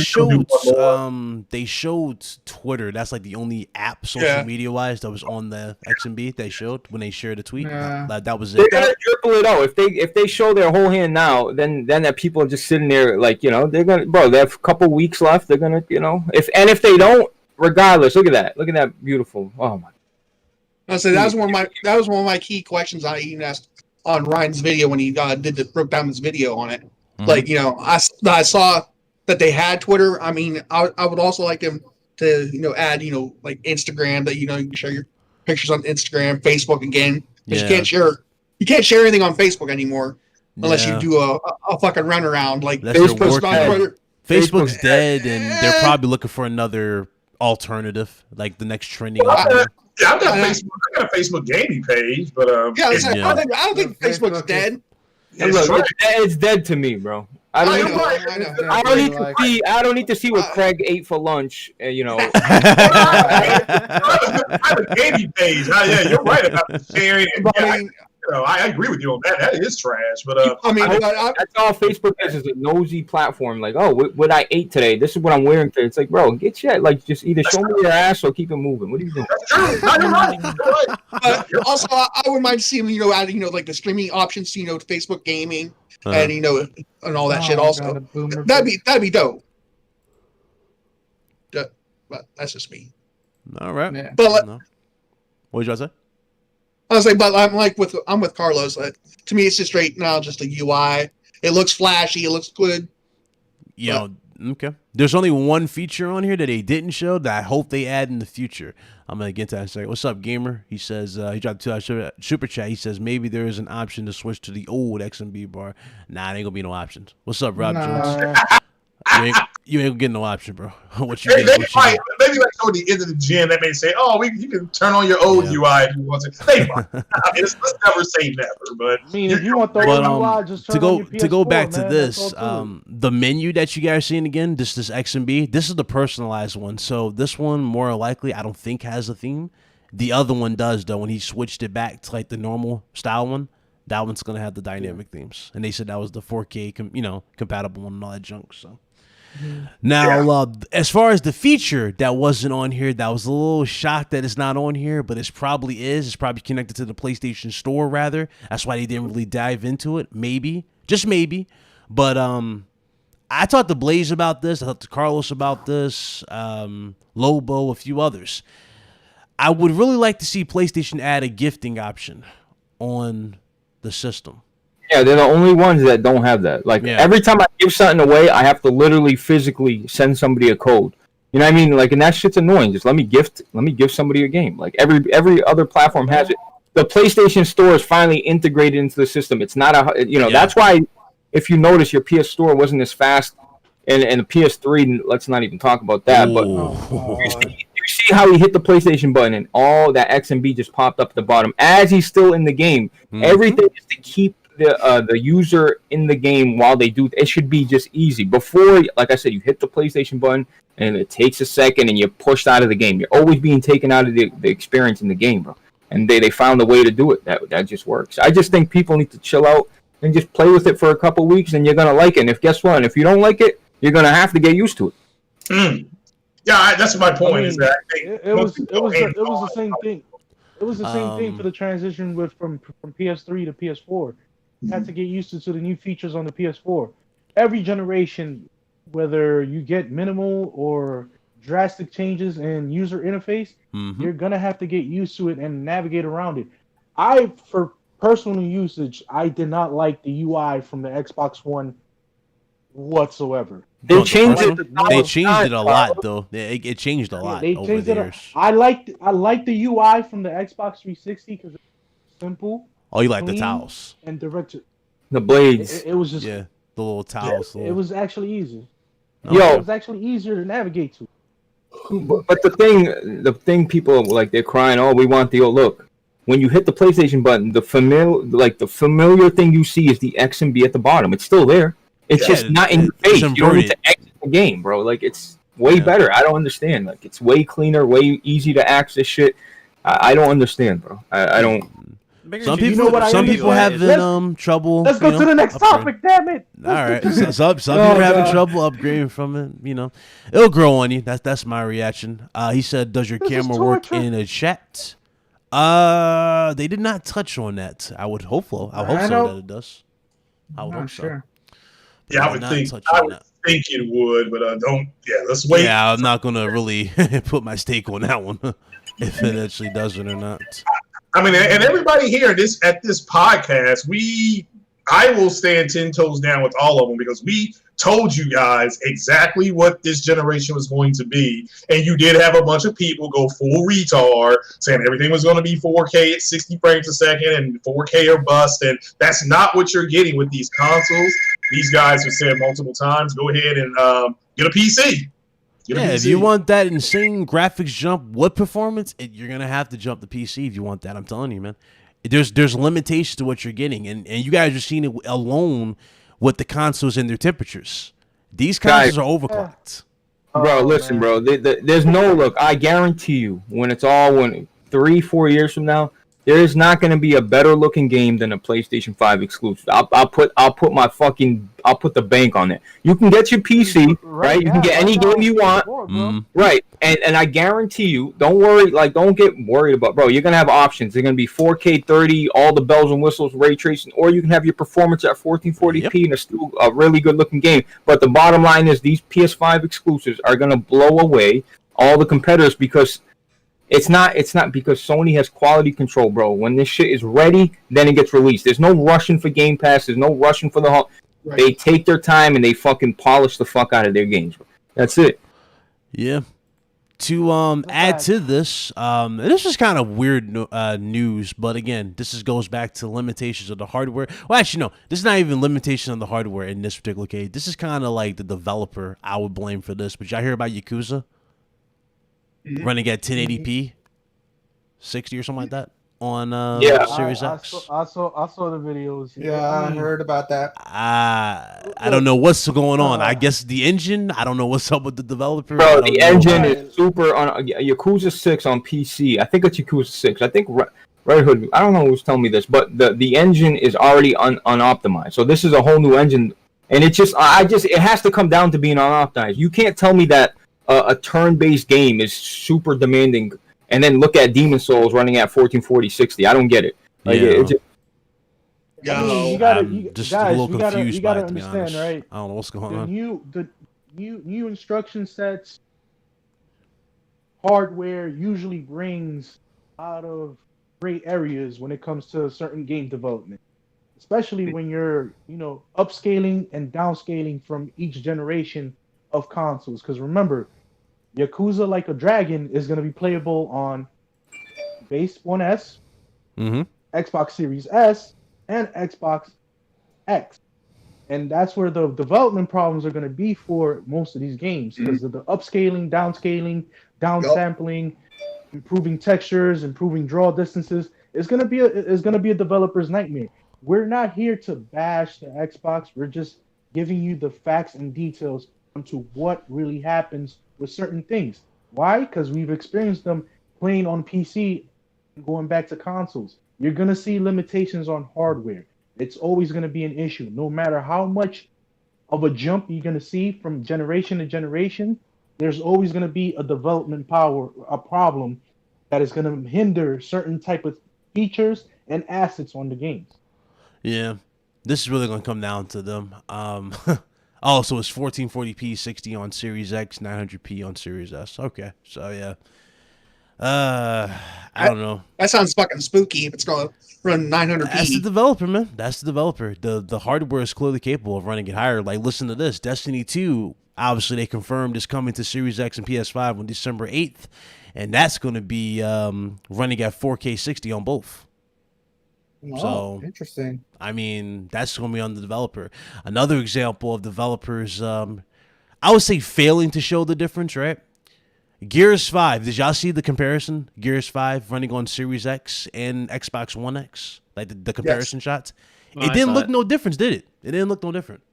showed Twitter. That's like the only app social media wise that was on the XMB. They showed when they shared a tweet. That was it. They're gonna triple it out. If they show their whole hand now, then that people are just sitting there like they're gonna they have a couple weeks left. They're gonna if they don't, regardless, look at that beautiful. Oh my. I said that was one of my key questions I even asked on Ryan's video when he broke down his video on it. Like I saw that they had Twitter. I mean, I would also like them to add like Instagram, that you can share your pictures on Instagram, Facebook again, because you can't share anything on Facebook anymore unless you do a fucking runaround like Facebook's dead. Facebook's dead, and they're probably looking for another alternative, like the next trending. Yeah, I've got Facebook. I got a Facebook gaming page, but I don't think Facebook's dead. It's dead to me, bro. I don't need to see what Craig ate for lunch. I have a gaming page. Yeah, you're right about the sharing. I agree with you on that. That is trash. But that's all Facebook is a nosy platform. Like, what I ate today. This is what I'm wearing today. It's like, bro, get shit. Like, just either show me your ass or keep it moving. What are you doing? That's true. No, you're right. Also, I wouldn't mind seeing adding like the streaming options to Facebook gaming and and all that shit. Also, that'd be dope. But that's just me. All right. Yeah. But what did you say? I was like, but I'm with Carlos. To me, it's just straight now, just a UI. It looks flashy. It looks good. Okay. There's only one feature on here that they didn't show that I hope they add in the future. I'm gonna get to that in a second. What's up, gamer? He says he dropped $2 super chat. He says maybe there is an option to switch to the old XMB bar. Nah, there ain't gonna be no options. What's up, Rob Jones? You ain't gonna get no option, bro. What you maybe like toward the end of the gen, they may say, "Oh, you can turn on your old UI if you want to." Let's never say never, but I mean, if you want the old UI, just turn on your PS4, to go back to man, this, the menu that you guys are seeing again, this XMB, this is the personalized one. So this one, more likely, I don't think has a theme. The other one does, though. When he switched it back to like the normal style one, that one's gonna have the dynamic themes, and they said that was the 4K, compatible one and all that junk. So. Now, as far as the feature that wasn't on here, that was a little shocked that it's not on here, but it probably is. It's probably connected to the PlayStation Store, rather. That's why they didn't really dive into it. Maybe. Just maybe. But I talked to Blaze about this. I talked to Carlos about this. Lobo, a few others. I would really like to see PlayStation add a gifting option on the system. Yeah, they're the only ones that don't have that. Like, every time I give something away, I have to literally physically send somebody a code. You know what I mean? Like, and that shit's annoying. Just let me give somebody a game. Like, every other platform has it. The PlayStation Store is finally integrated into the system. It's not that's why, if you notice, your PS Store wasn't as fast, and the PS3, let's not even talk about that. But you see how he hit the PlayStation button and all that XMB just popped up at the bottom as he's still in the game. Everything is to keep the user in the game while they do. It should be just easy. Before, like I said, you hit the PlayStation button and it takes a second and you're pushed out of the game. You're always being taken out of the experience in the game, bro. and they found a way to do it that just works. I just think people need to chill out and just play with it for a couple weeks, and you're gonna like it. And if you don't like it, you're gonna have to get used to it. Yeah, that's my point. I mean, is that I think it was the same thing. It was the same thing for the transition from PS3 to PS4. You had to get used to the new features on the PS4. Every generation, whether you get minimal or drastic changes in user interface, you're gonna have to get used to it and navigate around it. For personal usage, I did not like the UI from the Xbox One whatsoever. They changed it. They changed it a lot, though. It changed a lot over the years. I liked the UI from the Xbox 360 because it's simple. Oh, you like the tiles and direct. The blades. It was just the little tiles. It was actually easy. It was actually easier to navigate to. But the thing people like, they're crying. Oh, we want the old look. When you hit the PlayStation button, the familiar thing you see is the X and B at the bottom. It's still there. It's just not in your face. You don't need to exit the game, bro. Like, it's way better. I don't understand. Like, it's way cleaner, way easy to access shit. I don't understand, bro. I don't. Some people having trouble. Let's go to the next topic. Damn it! All right, some people are having trouble upgrading from it. You know, it'll grow on you. That's my reaction. He said, "Does your camera work in a chat?" They did not touch on that. I would hope so. I hope so that it does. I would hope so. Yeah, I would think it would, but don't. Yeah, let's wait. Yeah, I'm not gonna really put my stake on that one if it actually does it or not. I mean, and everybody here at this podcast, I will stand 10 toes down with all of them because we told you guys exactly what this generation was going to be, and you did have a bunch of people go full retard saying everything was going to be 4K at 60 frames a second and 4K or bust, and that's not what you're getting with these consoles. These guys have said multiple times, go ahead and get a PC. If you want that insane graphics jump with performance, you're gonna have to jump the PC if you want that. I'm telling you, man. There's limitations to what you're getting, and you guys are seeing it alone with the consoles and their temperatures. These consoles are overclocked. Bro, listen, bro. There's no look. I guarantee you, when 3-4 years from now, there is not going to be a better looking game than a PlayStation 5 exclusive. I'll put the bank on it. You can get your PC, right? You can get any game you want, right? And I guarantee you, don't get worried about, bro. You're gonna have options. They're gonna be 4K 30, all the bells and whistles, ray tracing, or you can have your performance at 1440p and it's still a really good looking game. But the bottom line is these PS5 exclusives are gonna blow away all the competitors because. It's not because Sony has quality control, bro. When this shit is ready, then it gets released. There's no rushing for Game Pass. There's no rushing for the whole. Right. They take their time and they fucking polish the fuck out of their games, bro. That's it. Yeah. To add to this, this is kind of weird news, but again, goes back to limitations of the hardware. Well, actually, no, this is not even limitation of the hardware in this particular case. This is kind of like the developer I would blame for this. But y'all hear about Yakuza? Running at 1080p, 60 or something like that on Series X. I saw the videos. Yeah, I heard about that. I don't know what's going on. I guess the engine. I don't know what's up with the developer. Bro, the engine is super on Yakuza 6 on PC. I think it's Yakuza 6. I think Red Hood. I don't know who's telling me this, but the engine is already unoptimized. So this is a whole new engine, and it has to come down to being unoptimized. You can't tell me that. A turn-based game is super demanding, and then look at Demon Souls running at 1440 60. I don't get it. Like, you gotta understand, right? I don't know what's going on. The new instruction sets, hardware usually brings a lot of gray areas when it comes to certain game development, especially when you're upscaling and downscaling from each generation of consoles. Because remember, Yakuza Like a Dragon is going to be playable on base 1S, Xbox Series S, and Xbox X. And that's where the development problems are going to be for most of these games because of the upscaling, downscaling, downsampling, improving textures, improving draw distances. It's going to be a developer's nightmare. We're not here to bash the Xbox. We're just giving you the facts and details to what really happens with certain things. Why? Because we've experienced them playing on PC Going back to consoles, you're gonna see limitations on hardware. It's always gonna be an issue, no matter how much of a jump you're gonna see from generation to generation. There's always gonna be a problem that is gonna hinder certain type of features and assets on the games. Yeah, this is really gonna come down to them. Oh, so it's 1440p 60 on Series X, 900p on Series S. Okay, so yeah. I don't know. That sounds fucking spooky if it's going to run 900p. That's the developer, man. That's the developer. The hardware is clearly capable of running it higher. Like, listen to this. Destiny 2, obviously they confirmed, is coming to Series X and PS5 on December 8th. And that's going to be running at 4K 60 on both. Oh, so interesting. I mean, that's going to be on the developer. Another example of developers, I would say, failing to show the difference, right? Gears 5, did y'all see the comparison? Gears 5 running on Series X and Xbox One X? Like the comparison shots? It didn't look no difference, did it? It didn't look no different.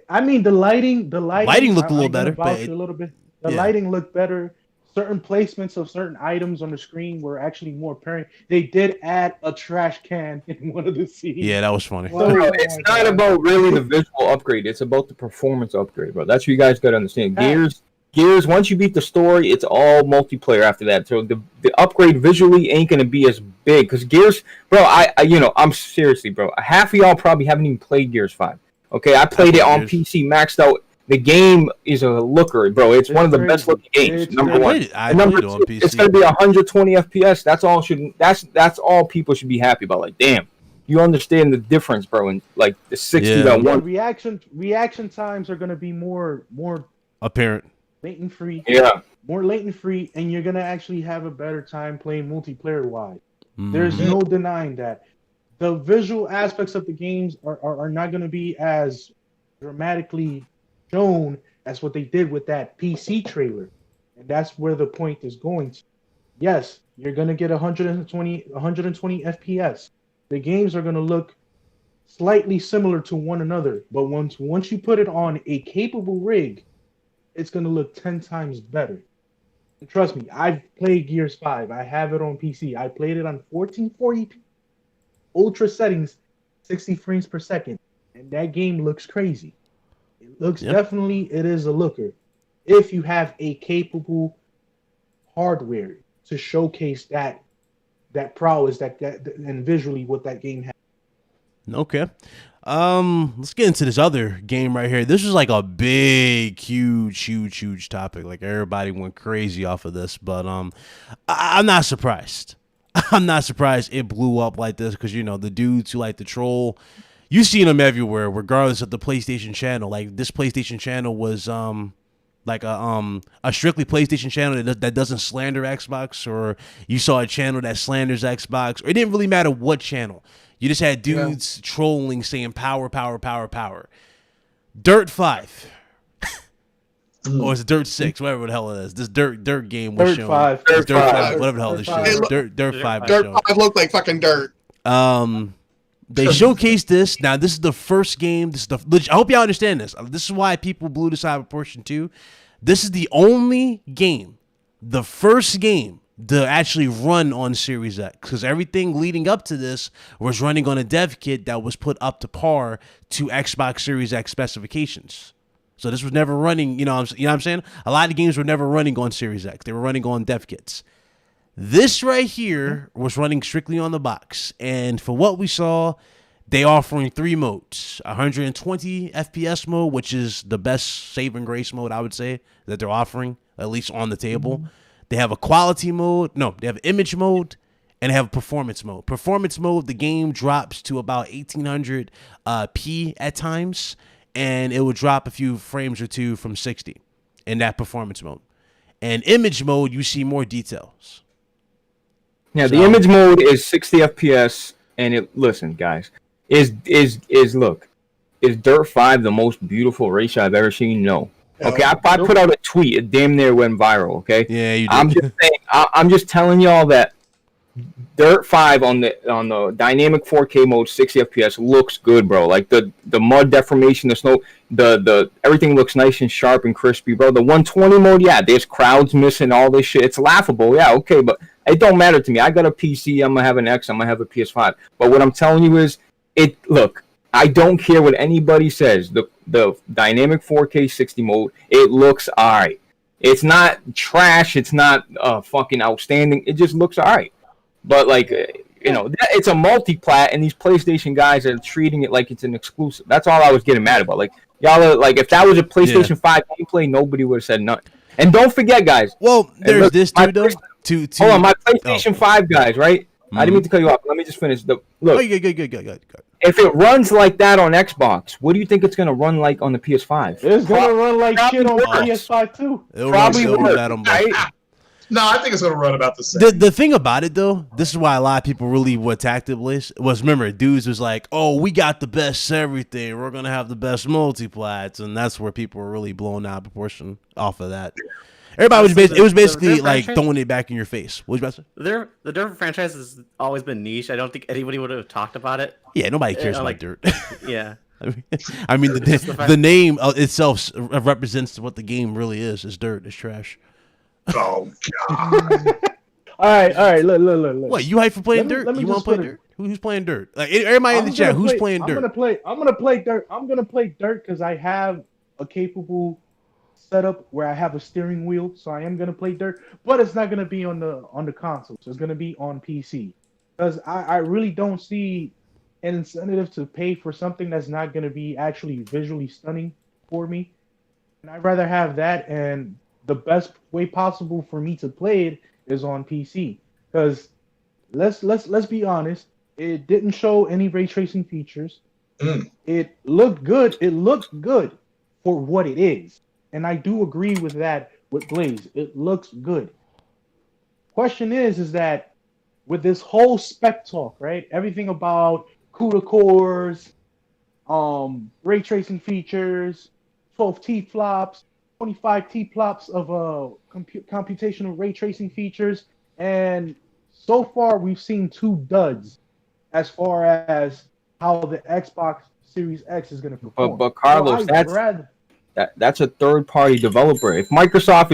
I mean, the lighting looked a little better. But a little bit. The lighting looked better. Certain placements of certain items on the screen were actually more apparent. They did add a trash can in one of the scenes. Yeah, that was funny. Bro, it's not about really the visual upgrade. It's about the performance upgrade, bro. That's what you guys got to understand. Gears, once you beat the story, it's all multiplayer after that. So the upgrade visually ain't going to be as big. Because Gears, bro, I'm seriously, bro. Half of y'all probably haven't even played Gears 5. Okay, I played it on PC, maxed out. The game is a looker, bro. It's one of the best looking games. Number one. Number two, it's gonna be 120 FPS. That's all people should be happy about. Like, damn, you understand the difference, bro? And like the 60 to 1 reaction times are gonna be more apparent, latent free. Yeah, more latent free, and you're gonna actually have a better time playing multiplayer wise. There's no denying that. The visual aspects of the games are not gonna be as dramatically shown as what they did with that PC trailer, and that's where the point is going to. Yes, you're gonna get 120 FPS. The games are gonna look slightly similar to one another, but once you put it on a capable rig, it's gonna look 10 times better. And trust me, I've played Gears 5. I have it on PC. I played it on 1440p ultra settings, 60 frames per second, and that game looks crazy. It looks definitely, it is a looker. If you have a capable hardware to showcase that prowess, that and visually what that game has. Okay. Let's get into this other game right here. This is like a big, huge topic. Like, everybody went crazy off of this, but I'm not surprised. I'm not surprised it blew up like this because, the dudes who like to troll, you've seen them everywhere, regardless of the PlayStation channel. Like, this PlayStation channel was like a strictly PlayStation channel that doesn't slander Xbox, or you saw a channel that slanders Xbox, or it didn't really matter what channel. You just had dudes trolling, saying power. Dirt 5. Or it's Dirt 6, whatever the hell it is. This Dirt game was shown. Dirt 5, whatever the hell this shit is. Dirt 5 was shown. Dirt 5 looked like fucking dirt. They showcased this. Now, this is the first game. I hope y'all understand this. This is why people blew this out of proportion too. This is the only game, the first game, to actually run on Series X, because everything leading up to this was running on a dev kit that was put up to par to Xbox Series X specifications. So this was never running, you know what I'm saying? A lot of games were never running on Series X. They were running on dev kits. This right here was running strictly on the box. And for what we saw, they offering 3 modes. 120 FPS mode, which is the best save and grace mode, I would say, that they're offering, at least on the table. They have a quality mode. No, they have image mode, and they have a performance mode. Performance mode, the game drops to about 1800p at times, and it will drop a few frames or two from 60 in that performance mode. And image mode, you see more details. Yeah, the image mode is 60 FPS, and listen, guys, is Dirt 5 the most beautiful race I've ever seen? No. Okay, I put out a tweet, it damn near went viral. Okay, yeah, you did. I'm just saying, I'm just telling y'all that Dirt 5 on the dynamic 4K mode, 60 FPS looks good, bro. Like the mud deformation, the snow, the everything looks nice and sharp and crispy, bro. The 120 mode, yeah, there's crowds missing, all this shit. It's laughable, yeah, okay, but It don't matter to me. I got a PC. I'm gonna have an X. I'm gonna have a PS5. But what I'm telling you is, look. I don't care what anybody says. The dynamic 4K 60 mode, it looks alright. It's not trash. It's not fucking outstanding. It just looks alright. But like, it's a multi-plat, and these PlayStation guys are treating it like it's an exclusive. That's all I was getting mad about. Like, y'all are, like, if that was a PlayStation 5 gameplay, nobody would have said nothing. And don't forget, guys. Well, there's this too, though. Hold on, my PlayStation 5 guys, right? Mm-hmm. I didn't mean to cut you off. Let me just finish. Look. Oh, good. If it runs like that on Xbox, what do you think it's going to run like on the PS5? It's going to run like shit on PS5 too. Probably worse, right? No, I think it's going to run about the same. The thing about it, though, this is why a lot of people really attacked it was remember, dudes was like, oh, we got the best everything. We're going to have the best multiplats. And that's where people were really blown out of proportion off of that. Everybody was basically like throwing it back in your face. What was you about to say? The Dirt franchise has always been niche. I don't think anybody would have talked about it. Yeah, nobody cares about Dirt. Yeah. I mean, the name itself represents what the game really is. It's dirt. It's trash. Oh, God. All right. Look. What, you hyped for playing Dirt? You want to play Dirt? Who's playing Dirt? Like, everybody in the chat, who's playing Dirt? I'm gonna play Dirt. I'm gonna play Dirt because I have a capable setup where I have a steering wheel, so I am gonna play Dirt, but it's not gonna be on the console. So it's gonna be on PC because I really don't see an incentive to pay for something that's not gonna be actually visually stunning for me, and I'd rather have that. And the best way possible for me to play it is on PC because let's be honest, it didn't show any ray tracing features. It looked good. It looked good for what it is. And I do agree with that with Blaze. It looks good. Question is that with this whole spec talk, right? Everything about CUDA cores, ray tracing features, 12 T-flops, 25 T-flops of computational ray tracing features. And so far, we've seen 2 duds as far as how the Xbox Series X is going to perform. But Carlos, that's a third-party developer. If Microsoft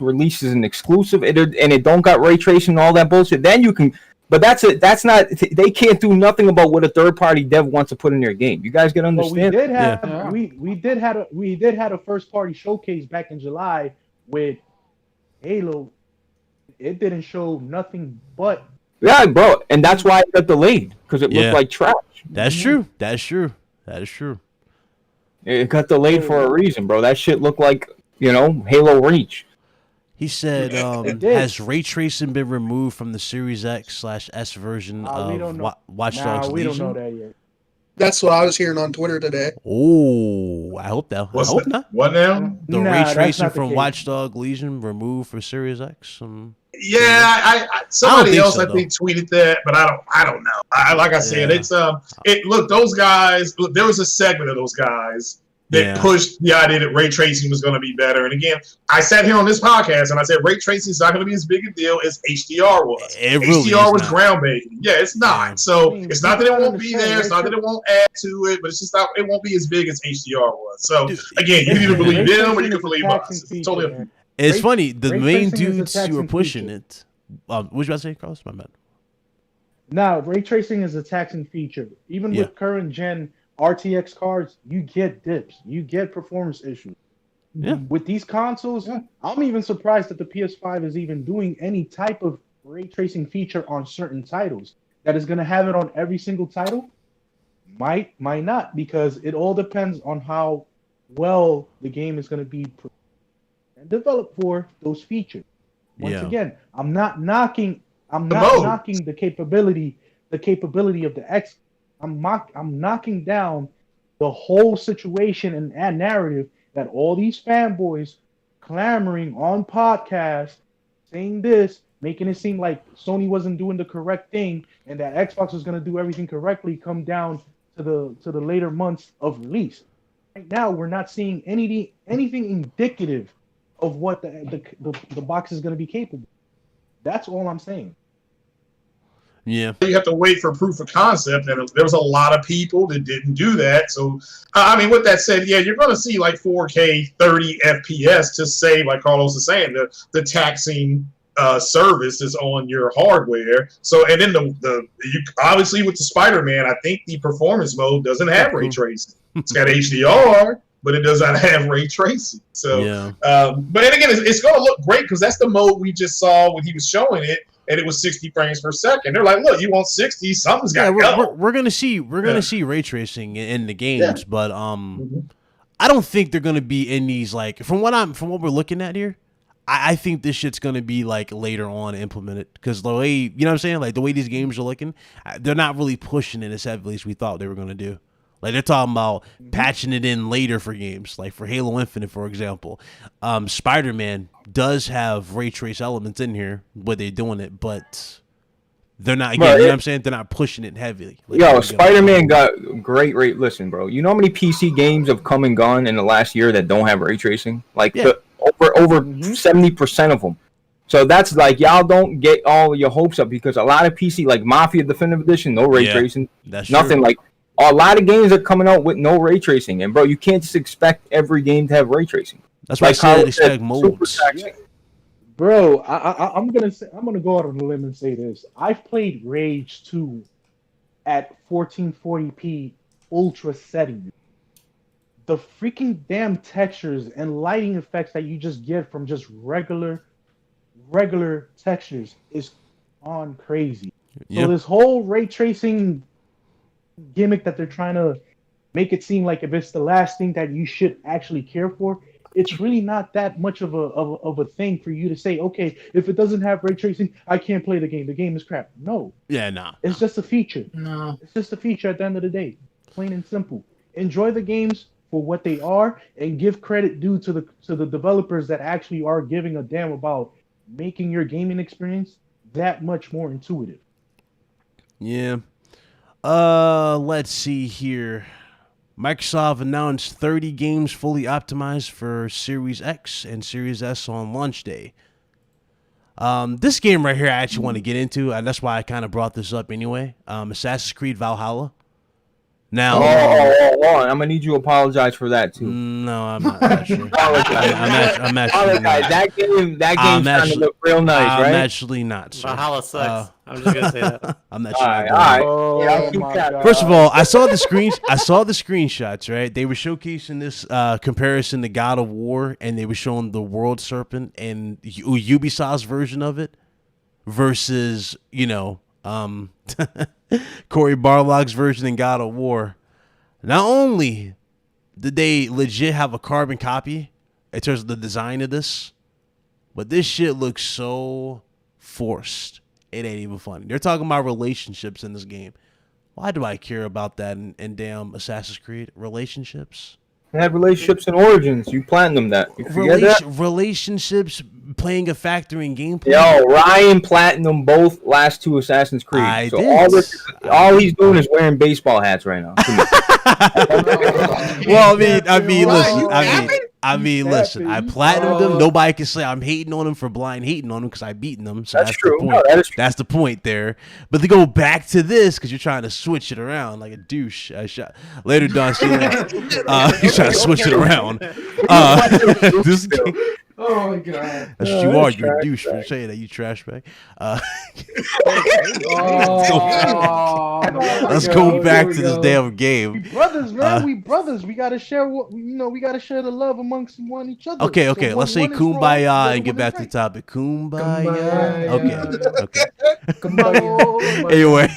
releases an exclusive and it don't got ray tracing and all that bullshit, then you can. But that's not. They can't do nothing about what a third-party dev wants to put in their game. You guys can understand. Well, we did have a first-party showcase back in July with Halo. It didn't show nothing but. Yeah, bro, and that's why it got delayed because it looked like trash. That's true. That is true. It got delayed for a reason, bro. That shit looked like, Halo Reach. He said, has ray tracing been removed from the Series X/S version of Watch Dogs Legion? We don't know that yet. That's what I was hearing on Twitter today. Oh, I hope that. I hope not. What now? The ray tracing from Watch Dogs Legion removed for Series X. Yeah, somebody else I think tweeted that, but I don't know. Like I said, it's those guys. Look, there was a segment of those guys that pushed the idea that ray tracing was going to be better. And again, I sat here on this podcast and I said ray tracing is not going to be as big a deal as HDR was. HDR was groundbreaking. Yeah, it's not. So it's not that it won't be there. It's not that it won't add to it, but it's just not. It won't be as big as HDR was. So again, you can either believe them or you can believe us. It's totally up to you. It's funny. The main dudes who are pushing it. What was you about to say, Carlos? My bad. Now, ray tracing is a taxing feature. Even with current gen RTX cards, you get dips. You get performance issues. Yeah. With these consoles, I'm even surprised that the PS5 is even doing any type of ray tracing feature on certain titles. That is going to have it on every single title? Might not, because it all depends on how well the game is going to be and developed for those features. Once again, I'm not knocking the capability of the X. I'm knocking down the whole situation and narrative that all these fanboys clamoring on podcasts, saying this, making it seem like Sony wasn't doing the correct thing and that Xbox was going to do everything correctly, come down to the later months of release. Right now, we're not seeing anything indicative of what the box is going to be capable. That's all I'm saying. Yeah. You have to wait for proof of concept, and there was a lot of people that didn't do that. So, I mean, with that said, you're going to see like 4K 30 FPS, just say, like Carlos is saying, the taxing service is on your hardware. So, and then you obviously with the Spider-Man, I think the performance mode doesn't have ray tracing. It's got HDR, but it does not have ray tracing. So, yeah. But then again, it's going to look great because that's the mode we just saw when he was showing it, and it was 60 frames per second. They're like, look, you want 60? Something's got to go. We're gonna see ray tracing in the games, but I don't think they're gonna be in these like from what we're looking at here. I think this shit's gonna be like later on implemented because the way you know what I'm saying, like the way these games are looking, they're not really pushing it as heavily as we thought they were gonna do. Like they're talking about patching it in later for games, like for Halo Infinite, for example. Spider-Man does have ray trace elements in here, but they're doing it, but they're not. Again, you know what I'm saying? They're not pushing it heavily. Like, Spider-Man got great rate. Listen, bro, you know how many PC games have come and gone in the last year that don't have ray tracing? Like over 70% of them. So that's like y'all don't get all your hopes up because a lot of PC like Mafia Definitive Edition, no ray tracing, that's nothing. True. Like a lot of games are coming out with no ray tracing, and bro, you can't just expect every game to have ray tracing. That's why I said expect modes. Bro, I'm gonna go out on a limb and say this. I've played Rage 2 at 1440p ultra setting. The freaking damn textures and lighting effects that you just get from just regular textures is on crazy. So this whole ray tracing gimmick that they're trying to make it seem like if it's the last thing that you should actually care for, it's really not that much of a thing for you to say, okay, if it doesn't have ray tracing, I can't play the game. The game is crap. No. Yeah, nah. It's just a feature. No. It's just a feature at the end of the day. Plain and simple. Enjoy the games for what they are and give credit due to the developers that actually are giving a damn about making your gaming experience that much more intuitive. Yeah. Let's see here. Microsoft announced 30 games fully optimized for Series X and Series S on launch day. This game right here I actually want to get into, and that's why I kind of brought this up anyway. Assassin's Creed Valhalla. Now, I'm gonna need you to apologize for that too. No, I'm not sure. I'm actually not. That game trying to look real nice, right? I'm actually not. Sir. Valhalla sucks. I'm just gonna say that. I'm actually not. All right. First of all, I saw the screenshots. Right, they were showcasing this comparison to God of War, and they were showing the World Serpent and Ubisoft's version of it versus Cory Barlog's version in God of War. Not only did they legit have a carbon copy in terms of the design of this, but this shit looks so forced. It ain't even funny. They're talking about relationships in this game. Why do I care about that in damn Assassin's Creed? Relationships? They had relationships and Origins. You platinum that. You forget that? Relationships playing a factor in gameplay. Yo, Ryan platinum both last two Assassin's Creed. I so did. All he's doing is wearing baseball hats right now. Well, I mean, listen. I platinumed them. Nobody can say I'm hating on them for blind hating on them because I beaten them. So that's true. The point. No, that is true. That's the point there. But to go back to this because you're trying to switch it around like a douche. Later, Don. You're trying to switch it around. This game. Oh my god! That's what you are. You're a douche for saying that. You trash bag. Let's go back to this damn game. We brothers, man. We brothers. We gotta share what we gotta share the love amongst each other. Okay. Let's say kumbaya and get back to the topic. Kumbaya. Okay. Kumbaya. Anyway,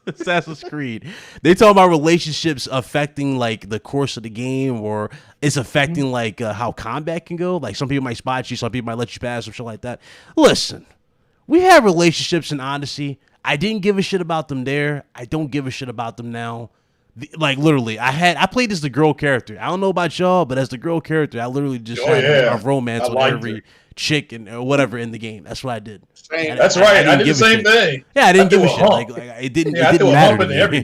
Assassin's Creed. They talk about relationships affecting like the course of the game, or it's affecting like how combat can go. Like some people might spot you, some people might let you pass, or shit like that. Listen, we have relationships in Odyssey. I didn't give a shit about them there. I don't give a shit about them now. Like literally, I played as the girl character. I don't know about y'all, but as the girl character, I literally just had a romance with every chick and or whatever in the game. That's what I did. That's right. I did the same thing. Yeah, I didn't give a shit. Like it didn't matter to everybody.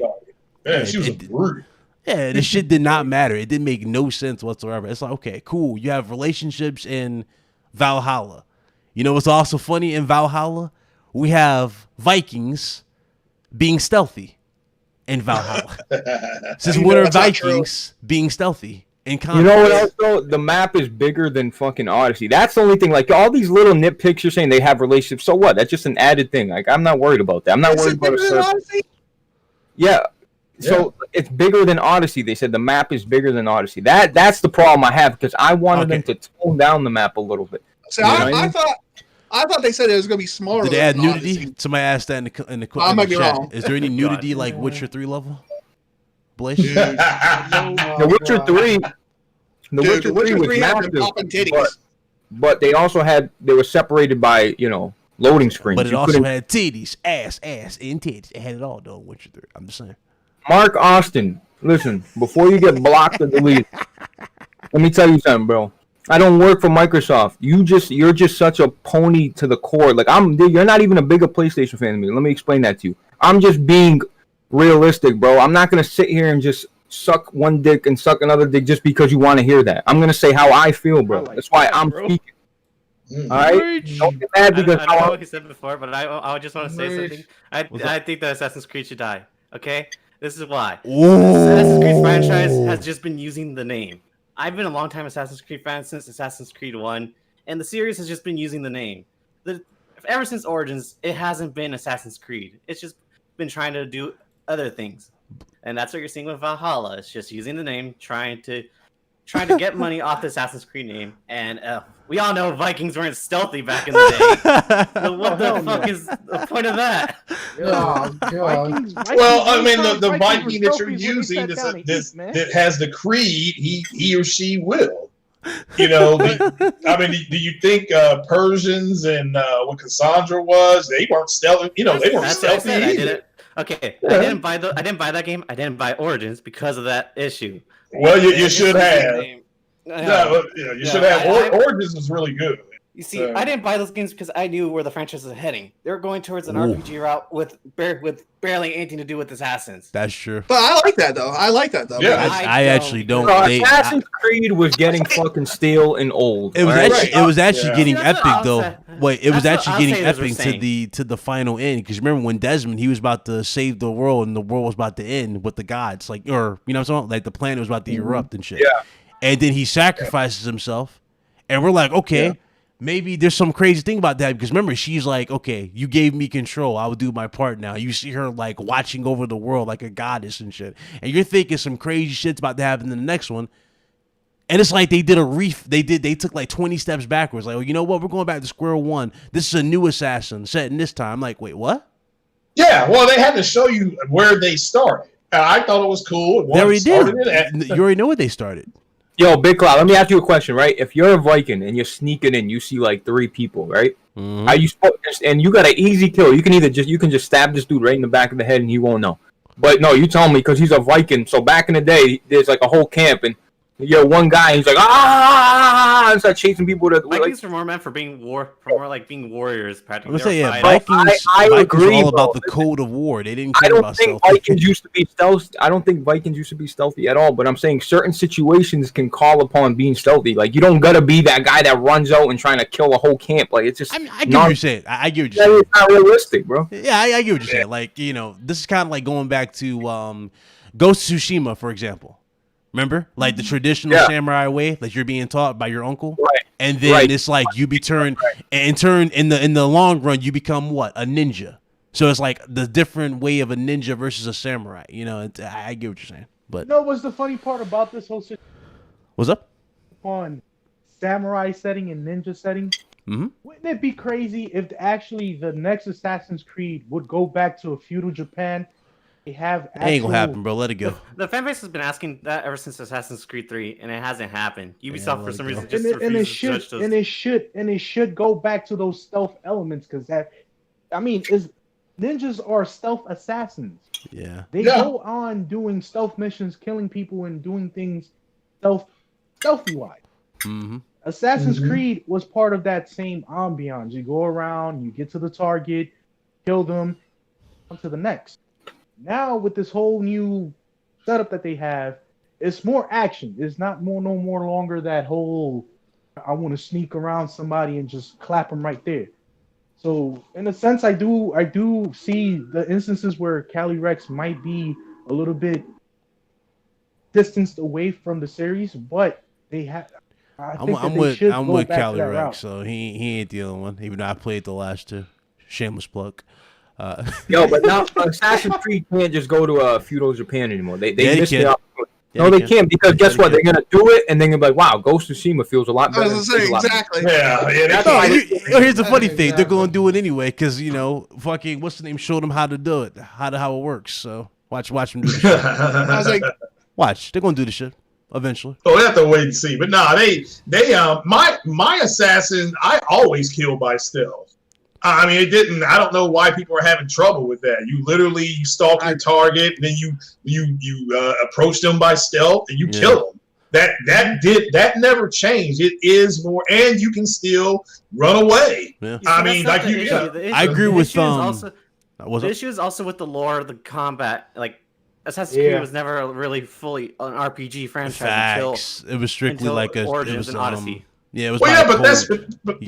Man, she was a brute. Yeah, this shit did not matter. It didn't make no sense whatsoever. It's like, okay, cool. You have relationships in Valhalla. You know what's also funny in Valhalla? We have Vikings being stealthy in Valhalla. Since when are Vikings being stealthy In You know what else though? The map is bigger than fucking Odyssey. That's the only thing. Like all these little nitpicks you're saying they have relationships. So what? That's just an added thing. Like I'm not worried about that. I'm not worried about a Yeah. So it's bigger than Odyssey. They said the map is bigger than Odyssey. That's the problem I have because I wanted them to tone down the map a little bit. So I thought they said it was going to be smaller. Did they add than nudity? Odyssey. Somebody asked that in the I might be chat. wrong. Is there any nudity like Witcher 3 level? Blaze? The Witcher 3. The Witcher 3 was massive, but they also they were separated by, loading screens. But it also had titties, ass, and titties. It had it all, though, Witcher 3. I'm just saying. Mark Austin, listen, before you get blocked or deleted, let me tell you something, bro. I don't work for Microsoft. You're just such a pony to the core. Like you're not even a bigger PlayStation fan than me. Let me explain that to you. I'm just being realistic, bro. I'm not gonna sit here and just suck one dick and suck another dick just because you want to hear that. I'm gonna say how I feel, bro. That's why I'm speaking. All right. Don't get mad because I don't know what he said before, but I just want to say something. I think that Assassin's Creed should die. Okay, this is why. The Assassin's Creed franchise has just been using the name. I've been a long time Assassin's Creed fan since Assassin's Creed 1, and the series has just been using the name. Ever since Origins, it hasn't been Assassin's Creed. It's just been trying to do other things. And that's what you're seeing with Valhalla. It's just using the name, trying to get money off the Assassin's Creed name. And we all know Vikings weren't stealthy back in the day. So what the fuck is the point of that? Vikings, well, I mean, the Viking that you're using that has the creed, he or she will. Do you think Persians and what Cassandra was? They weren't stealthy. They weren't stealthy either. Okay, I didn't buy that game. I didn't buy Origins because of that issue. Well, you should have. You should have. Origins was really good. You see, I didn't buy those games because I knew where the franchise was heading. They were going towards an RPG route with barely anything to do with assassins. That's true. But I like that though. Yeah, I actually don't. Assassin's Creed was getting fucking stale and old. It was actually getting epic though. Wait, it was actually getting epic to the final end. Because remember when Desmond he was about to save the world and the world was about to end with the gods, like like the planet was about to erupt and shit. Yeah. And then he sacrifices himself, and we're like, okay. Yeah. Maybe there's some crazy thing about that because remember, she's like, okay, you gave me control. I will do my part now. You see her like watching over the world like a goddess and shit. And you're thinking some crazy shit's about to happen in the next one. And it's like they did they took like 20 steps backwards. Like, you know what? We're going back to square one. This is a new assassin set in this time. I'm like, wait, what? Yeah, well, they had to show you where they started. I thought it was cool. They already did. You already know where they started. Yo, Big Cloud, let me ask you a question, right? If you're a Viking and you're sneaking in, you see like 3 people, right? Mm-hmm. Are you and you got an easy kill. You can just stab this dude right in the back of the head and he won't know. But no, you tell me because he's a Viking. So back in the day, there's like a whole camp and you're one guy. He's like and start chasing people. Vikings are more meant for being being warriors. Practically, I'm saying Vikings agree, all about the code of war. They didn't care about stealth. Vikings used to be stealthy. I don't think Vikings used to be stealthy at all. But I'm saying certain situations can call upon being stealthy. Like you don't gotta be that guy that runs out and trying to kill a whole camp. Like it's just. I get what you're saying. I get what you're saying. It's not realistic, bro. Yeah, I get what you're saying. Like this is kind of like going back to Ghost of Tsushima, for example. Remember, like the traditional samurai way that you're being taught by your uncle, right? And then it's like you be turned in the long run, you become what? A ninja. So it's like the different way of a ninja versus a samurai. I get what you're saying. But what's the funny part about this whole situation? What's up? On samurai setting and ninja setting, wouldn't it be crazy if actually the next Assassin's Creed would go back to a feudal Japan? Ain't gonna happen, bro. Let it go. The fan base has been asking that ever since Assassin's Creed 3, and it hasn't happened. Ubisoft for some reason just refuses to judge those. And it should go back to those stealth elements because ninjas are stealth assassins. Yeah, they go on doing stealth missions, killing people, and doing things stealthy wise. Mm-hmm. Assassin's Creed was part of that same ambiance. You go around, you get to the target, kill them, on to the next. Now with this whole new setup that they have, it's more action. It's not no more longer that whole I want to sneak around somebody and just clap them right there. So in a sense, I do see the instances where Cali Rex might be a little bit distanced away from the series, but they have. I'm with Cali Rex, so he ain't the only one. Even though I played the last two. Shameless plug. Yo, but now Assassin's Creed can't just go to feudal Japan anymore. They missed the opportunity. Yeah, no, they can't, because guess what? They're gonna do it, and then they're gonna be like, "Wow, Ghost of Tsushima feels a lot better." I was gonna say exactly. Here's the funny thing: they're gonna do it anyway, because fucking what's the name showed them how to do it, how it works. So watch them do the shit. I was like, watch, they're gonna do the shit eventually. Oh, we have to wait and see. But nah, my assassin, I always kill by stealth. I mean, it didn't. I don't know why people are having trouble with that. You stalk your target, and then you approach them by stealth, and you kill them. That never changed. It is more, and you can still run away. Yeah. I mean, like you. I agree with the issue is also with the lore, the combat. Like Assassin's Creed was never really fully an RPG franchise until it was strictly like Origins and Odyssey. Yeah, it was. Well, yeah,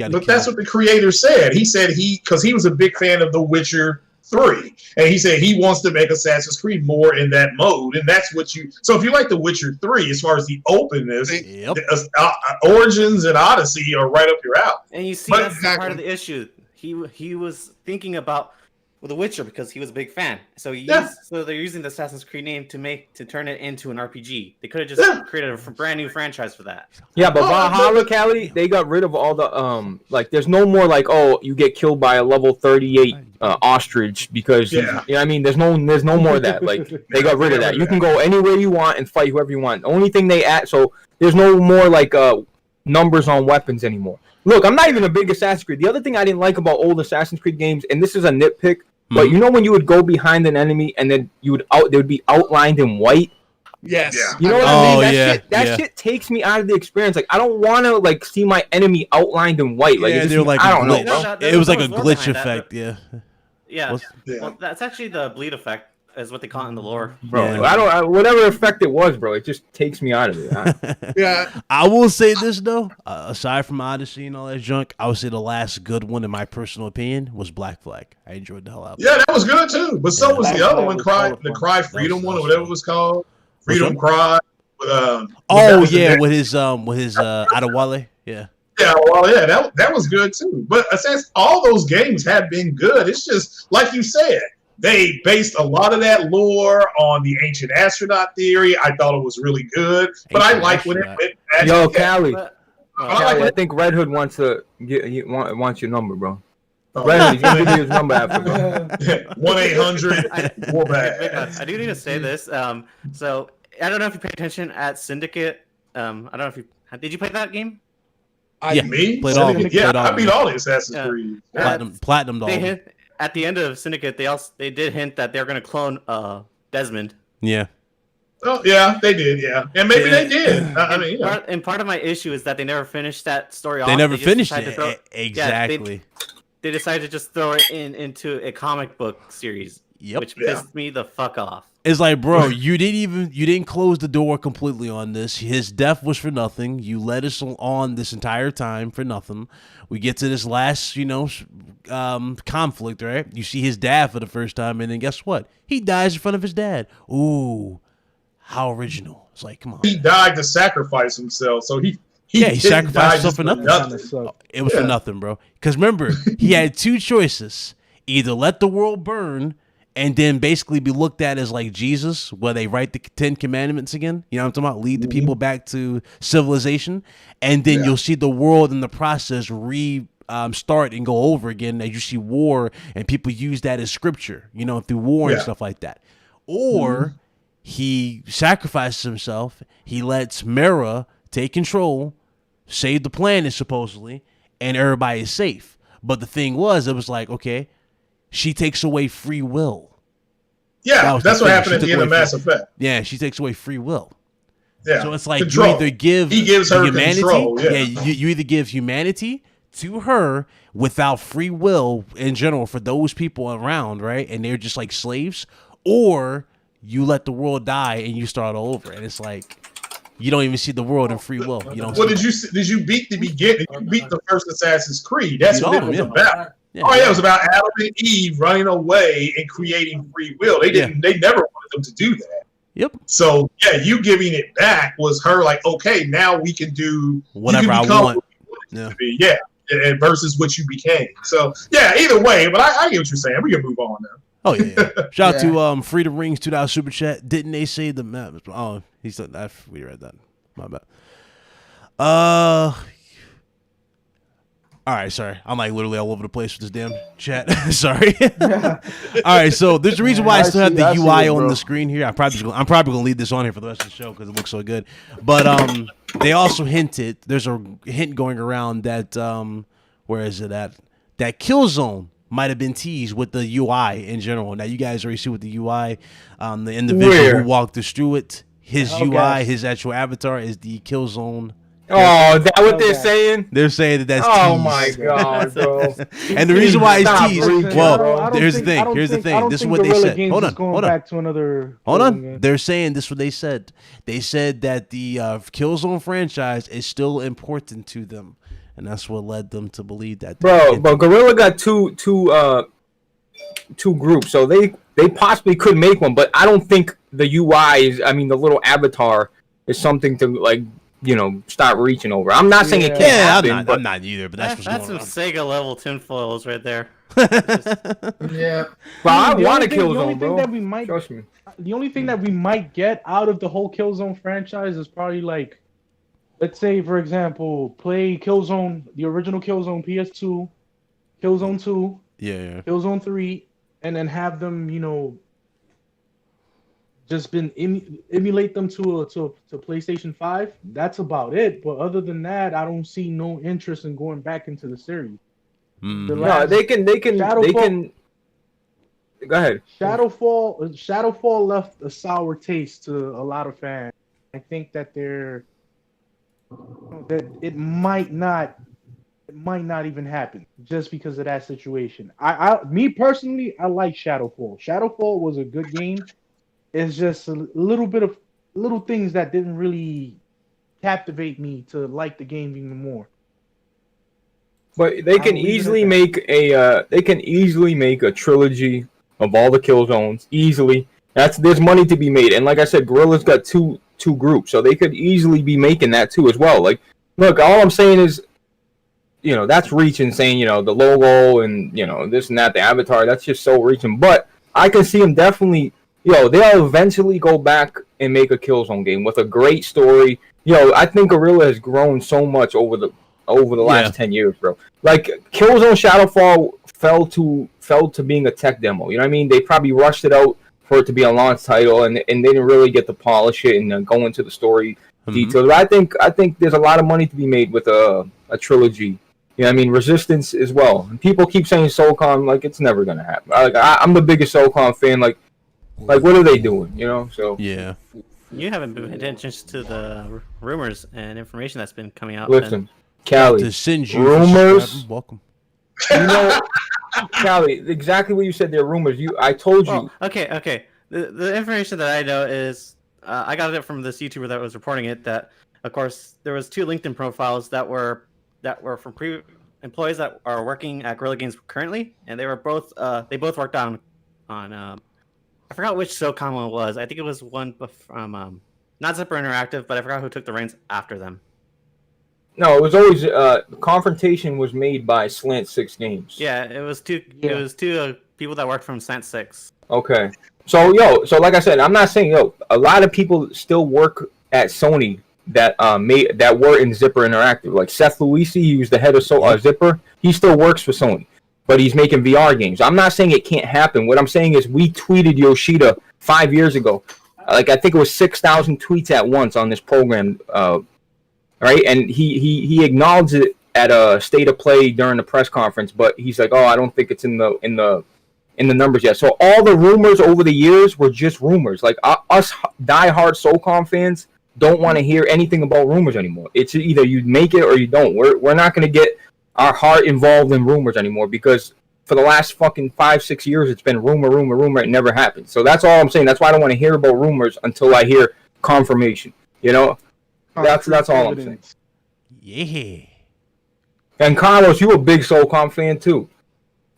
but that's what the creator said. He said because he was a big fan of The Witcher 3, and he said he wants to make Assassin's Creed more in that mode, and that's what you. So if you like The Witcher 3, as far as the openness, Origins and Odyssey are right up your alley. And you see, that's part of the issue. He was thinking about The Witcher because he was a big fan. So so they're using the Assassin's Creed name to turn it into an RPG. They could have just created a brand new franchise for that. Yeah, but Valhalla, Cali, they got rid of all the like. There's no more like, oh, you get killed by a level 38 ostrich because you know what I mean. There's no more of that. Like they got rid of that. You can go anywhere you want and fight whoever you want. The only thing they add, so there's no more like numbers on weapons anymore. Look, I'm not even a big Assassin's Creed. The other thing I didn't like about old Assassin's Creed games, and this is a nitpick, but you know when you would go behind an enemy and then they would be outlined in white. Yes. You know what I mean? That shit takes me out of the experience. Like I don't want to like see my enemy outlined in white. Like they're like I don't know. Bro. It was like a glitch effect. Yeah. Well, that's actually the bleed effect, is what they call it in the lore. Bro, whatever effect it was, bro, it just takes me out of it. Yeah. I will say this though, aside from Odyssey and all that junk, I would say the last good one, in my personal opinion, was Black Flag. I enjoyed the hell out of it. Yeah, that was good too. But so was the other one, the Cry Freedom one, or whatever it was called. Freedom Cry. With his Adewale. Yeah. Yeah, well, yeah, that was good too. But since all those games have been good, it's just like you said, they based a lot of that lore on the ancient astronaut theory. I thought it was really good, but I like when it went back. Yo, Callie, I think Red Hood wants to wants your number, bro. Red Hood, he's gonna give you his number after, bro. 1-800-4BAD. I do need to say this. So I don't know if you pay attention at Syndicate. I don't know if you did you play that game? Me? Played all. I beat all the Assassin's Creed. Platinum all. At the end of Syndicate, they did hint that they're going to clone Desmond. Yeah. Oh yeah, they did. Yeah, and maybe they did. Part of my issue is that they never finished that story. They never finished it. Exactly. They decided to just throw it into a comic book series. Yep. Which pissed me the fuck off. It's like, bro, you didn't close the door completely on this. His death was for nothing. You led us on this entire time for nothing. We get to this last, conflict, right? You see his dad for the first time, and then guess what? He dies in front of his dad. Ooh, how original! It's like, come on. He died to sacrifice himself, so he sacrificed himself for nothing. It was for nothing, bro. Because remember, he had two choices: either let the world burn and then basically be looked at as like Jesus, where they write the 10 Commandments again. You know what I'm talking about? Lead the people back to civilization. And then you'll see the world in the process start and go over again as you see war, and people use that as scripture, through war and stuff like that. Or he sacrifices himself. He lets Mara take control, save the planet supposedly, and everybody is safe. But the thing was, it was like, okay, she takes away free will. Yeah, that's what happened at the end of Mass Effect. Yeah, she takes away free will. Yeah. So it's like control. You either give he gives her humanity. Control, you either give humanity to her without free will in general for those people around, right? And they're just like slaves, or you let the world die and you start all over. And it's like you don't even see the world in free will. You don't. Well, did you beat the beginning? You beat the first Assassin's Creed. That's what it was about. Yeah. Oh yeah, it was about Adam and Eve running away and creating free will. They never wanted them to do that. Yep. So yeah, you giving it back was her like, okay, now we can do whatever I want. Yeah. Yeah. And versus what you became. So yeah, either way, but I get what you're saying. We can move on now. Oh yeah. Shout out to Freedom Rings $2 super chat. Didn't they say the map? Oh, he said that. We read that. My bad. All right, sorry. I'm like literally all over the place with this damn chat. Sorry. All right, so there's a reason why I still have the UI on the screen here. I'm probably gonna leave this on here for the rest of the show because it looks so good. But they also hinted. There's a hint going around that where is it at? That Killzone might have been teased with the UI in general. Now you guys already see with the UI, the individual who walked us through it. His UI, his actual avatar is the Killzone. Oh, is that what they're saying? They're saying that that's oh teased. My god, bro! And the reason why it's teased, well, here's the thing. Here's the thing. This is what they said. Hold on. Back to another Hold on. They're saying this is what they said. They said that the Killzone franchise is still important to them, and that's what led them to believe that. Bro, but Guerrilla got two groups, so they possibly could make one, but I don't think the UI is. I mean, the little avatar is something to like. Start reaching over. I'm not saying it can't happen. I'm not either, but that's some Sega level tinfoils right there. Yeah. But I want to Killzone, bro. Trust me. The only thing that we might get out of the whole Killzone franchise is probably like, let's say, for example, play Killzone, the original Killzone PS2, Killzone 2, Killzone 3, and then have them, just been emulate them to PlayStation 5. That's about it. But other than that, I don't see no interest in going back into the series. No, they can. Go ahead. Shadowfall left a sour taste to a lot of fans. I think that it might not even happen just because of that situation. Me personally, I like Shadowfall. Shadowfall was a good game. It's just a little things that didn't really captivate me to like the game even more. But they can easily make a trilogy of all the Killzones easily. There's money to be made, and like I said, Guerrilla's got two groups, so they could easily be making that too as well. Like, look, all I'm saying is, that's reaching, saying the logo and this and that, the avatar. That's just so reaching. But I can see them definitely. They'll eventually go back and make a Killzone game with a great story. I think Guerrilla has grown so much over the last 10 years, bro. Like Killzone Shadowfall fell to being a tech demo. You know what I mean? They probably rushed it out for it to be a launch title, and they didn't really get to polish it and go into the story details. But I think there's a lot of money to be made with a trilogy. You know what I mean? Resistance as well. And people keep saying Socom, like it's never gonna happen. I'm the biggest Socom fan. Like what are they doing? So yeah. You haven't been paying attention to the rumors and information that's been coming out. Listen, Callie, to send you rumors. Welcome. Callie, exactly what you said. They're rumors. I told you. Okay. The information that I know is I got it from this YouTuber that was reporting it. That of course there was 2 LinkedIn profiles that were from employees that are working at Guerrilla Games currently, and they both worked on I forgot which Socom one it was. I think it was one from not Zipper Interactive, but I forgot who took the reins after them. No, it was always Confrontation was made by Slant 6 Games. Yeah, it was two. Yeah. It was 2 people that worked from Slant 6. Okay, so like I said, I'm not saying a lot of people still work at Sony that were in Zipper Interactive. Like Seth Luisi, he was the head of Zipper. He still works for Sony. But he's making VR games. I'm not saying it can't happen. What I'm saying is we tweeted Yoshida 5 years ago. Like I think it was 6,000 tweets at once on this program, right? And he acknowledged it at a state of play during the press conference. But he's like, I don't think it's in the numbers yet. So all the rumors over the years were just rumors. Like us diehard Socom fans don't want to hear anything about rumors anymore. It's either you make it or you don't. We're not going to get our heart involved in rumors anymore because for the last fucking 5-6 years it's been rumor. It never happened. So that's all I'm saying. That's why I don't want to hear about rumors until I hear confirmation. That's all I'm saying. Yeah. And Carlos, you a big Socom fan too.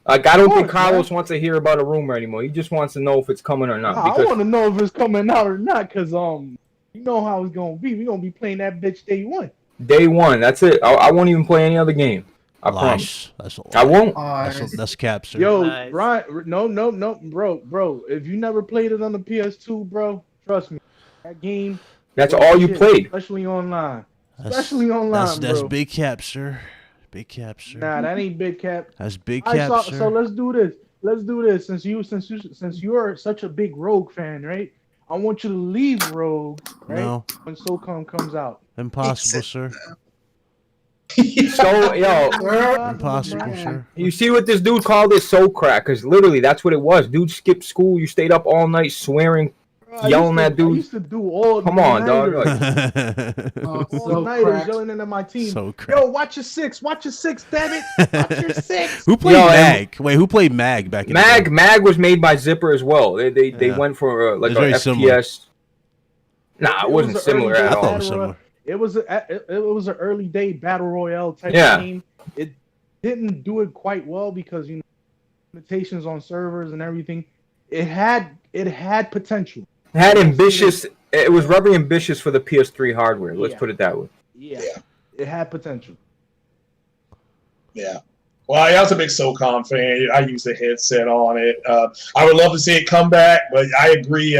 Like, I don't think Carlos wants to hear about a rumor anymore. He just wants to know if it's coming or not. I want to know if it's coming out or not, because you know how it's gonna be. We're gonna be playing that bitch day one. Day one, that's it. I won't even play any other game. I promise. I won't. That's cap, sir. Yo, nice. Ryan, no, bro. If you never played it on the PS2, bro, trust me, that game. That's all you played, especially online. That's big cap, sir. Big cap, sir. Nah, that ain't big cap. That's big cap, sir. So let's do this. Since you are such a big Rogue fan, right? I want you to leave Rogue, right? When Socom comes out. Impossible, sir. So, impossible, sir. You see what this dude called it? Soul crack, because literally that's what it was. Dude skipped school. You stayed up all night swearing, yelling at dude. I used to do all. Come on, dog. All nighters yelling into my team. So crack. Yo, watch your six, damn it. Watch your six. Who played Mag? Wait, who played Mag back in the day? Mag was made by Zipper as well. They went for like an FPS. Similar. Nah, it wasn't similar at all. It was an early day battle royale type game. It didn't do it quite well because limitations on servers and everything. It had potential. It had ambitious. It was very ambitious for the PS3 hardware. Let's put it that way. Yeah. It had potential. Yeah. Well, I was a big Socom fan. I used the headset on it. I would love to see it come back, but I agree.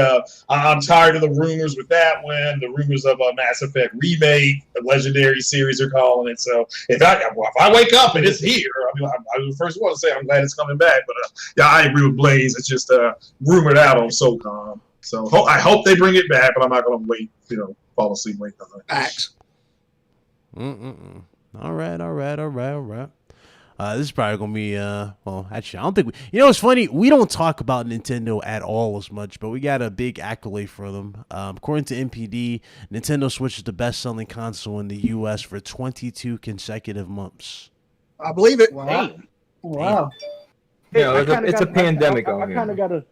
I'm tired of the rumors with that one. The rumors of a Mass Effect remake, the Legendary series are calling it. So if I wake up and it's here, I'm the first one to say I'm glad it's coming back. But yeah, I agree with Blaze. It's just rumored out on Socom. So I hope they bring it back, but I'm not going to wait. Fall asleep waiting on it. Facts. All right. This is probably going to be, well, actually, I don't think it's funny. We don't talk about Nintendo at all as much, but we got a big accolade for them. According to NPD, Nintendo Switch is the best-selling console in the U.S. for 22 consecutive months. I believe it. Wow. Hey, it's a pandemic I kind of got to,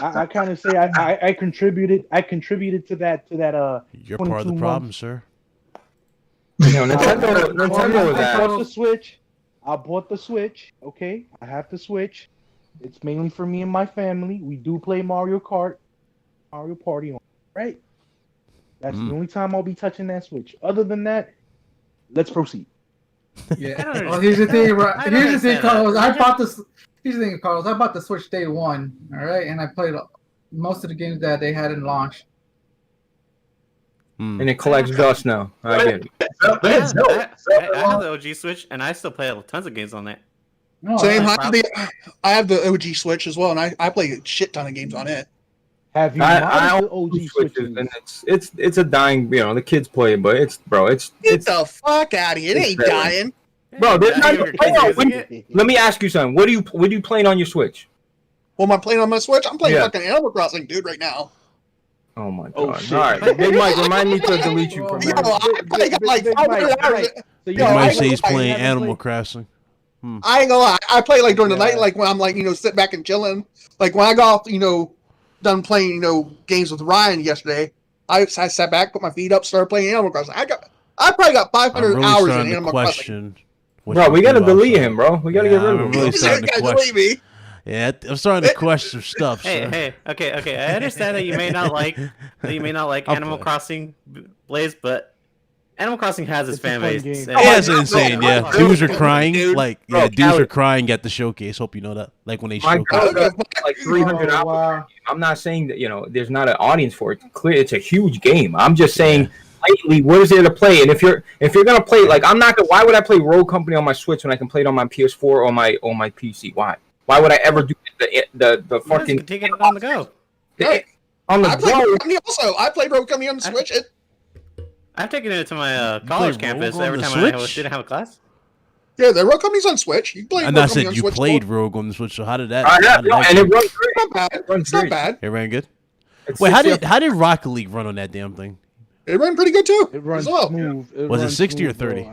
I kind of say I contributed to that. You're part of the problem, sir. Nintendo was the Switch. I bought the Switch, okay? I have the Switch. It's mainly for me and my family. We do play Mario Party on, right? That's the only time I'll be touching that Switch. Other than that, let's proceed. Yeah. Well, here's the thing, Carlos. I bought the Switch day one, all right? And I played most of the games that they had in launch. And it collects dust now. I get it. I have the OG Switch, and I still play tons of games on that. No, same. I have the OG Switch as well, and I play a shit ton of games on it. Have you I the OG Switches, and it's a dying. The kids play it, but it's Get the fuck out of here! It ain't dying, bro. Let me ask you something. What are you playing on your Switch? What am I playing on my Switch? I'm playing fucking Animal Crossing, dude, right now. Oh my god! All right, Big Mike, remind me to delete you from that. You might say he's playing Animal Crossing. I ain't gonna lie. I play like during the night, like when I'm like sit back and chilling. Like when I got off, done playing games with Ryan yesterday. I sat back, put my feet up, started playing Animal Crossing. I probably got 500 hours in Animal Crossing. Bro, we gotta delete him, bro. We gotta get rid of him. Really starting to question. Yeah, I'm starting to question stuff. Okay. I understand that you may not like Animal Crossing, Blaze, but Animal Crossing has its fan base. It's insane. Yeah, dudes are crying. Dudes are crying at the showcase. Hope you know that. Like when they showcase, like 300 hours. Wow. I'm not saying that there's not an audience for it. Clear, it's a huge game. I'm just saying. Lately, what is there to play? And if you're gonna play, like I'm not gonna. Why would I play Rogue Company on my Switch when I can play it on my PS4 or my PC? Why would I ever do the fucking take it on the go? On the go. Also, I played Rogue Company on the Switch. I've taken it to my college campus every time I didn't have a class. Yeah, the Rogue Company's on Switch. You play. And I said you played Rogue on the Switch. So how did that? And it runs great. It's not bad. It ran good. Wait, how did Rocket League run on that damn thing? It ran pretty good too. It runs smooth. Was it 60 or 30?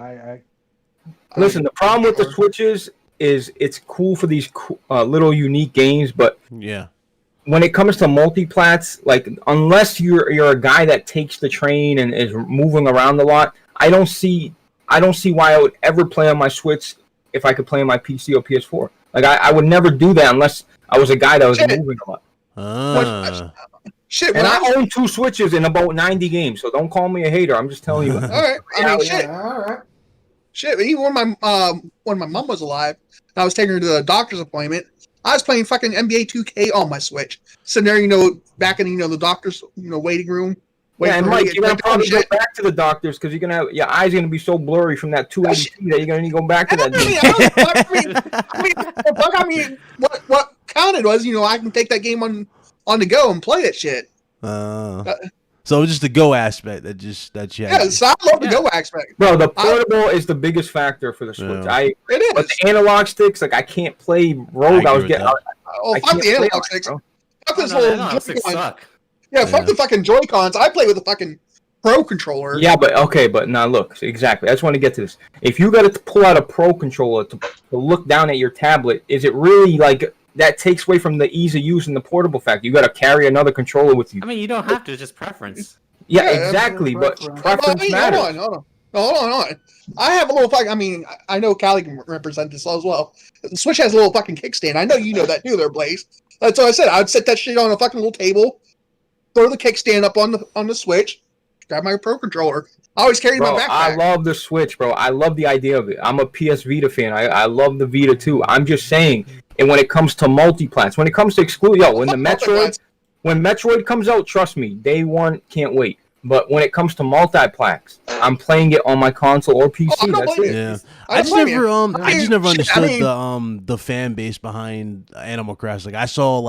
Listen, the problem with the Switches is it's cool for these little unique games, but when it comes to multi-plats, like unless you're a guy that takes the train and is moving around a lot, I don't see why I would ever play on my Switch if I could play on my PC or PS4. Like I would never do that unless I was a guy that was moving a lot. Shit, and I own 2 Switches in about 90 games, so don't call me a hater. I'm just telling you. All right, I mean, shit. All right. Shit, even when my mom was alive, and I was taking her to the doctor's appointment, I was playing fucking NBA 2K on my Switch. Sitting there, back in the doctor's waiting room. Yeah, and Mike, you're gonna probably go back to the doctors because your eyes are gonna be so blurry from that 280p that you're gonna need to go back to that. I mean, what counted was I can take that game on the go and play that shit. So just the go aspect that you had. Yeah, so I love the go aspect. Bro, the portable is the biggest factor for the Switch. It is. But the analog sticks, like I can't play Rogue. I was getting. Fuck the analog sticks. Fuck this little suck. Yeah, fuck the fucking Joy-Cons. I play with the fucking Pro controller. Yeah, but now look, exactly. I just want to get to this. If you got to pull out a Pro controller to look down at your tablet, is it really like that takes away from the ease of use and the portable factor? You got to carry another controller with you. I mean, you don't have to. It's just preference. Yeah, exactly. But preference matters. Hold on. I have a little fucking. I mean, I know Callie can represent this as well. The Switch has a little fucking kickstand. I know you know that too, there, Blaze. That's what I said. I'd set that shit on a fucking little table, throw the kickstand up on the Switch, grab my Pro controller. I always carry my backpack. I love the Switch, bro. I love the idea of it. I'm a PS Vita fan. I love the Vita too. I'm just saying. And when it comes to multiplats, when it comes to when Metroid comes out, trust me, day one, can't wait. But when it comes to multiplats, I'm playing it on my console or PC. That's it. Yeah, I just never understood the fan base behind Animal Crossing. Like I saw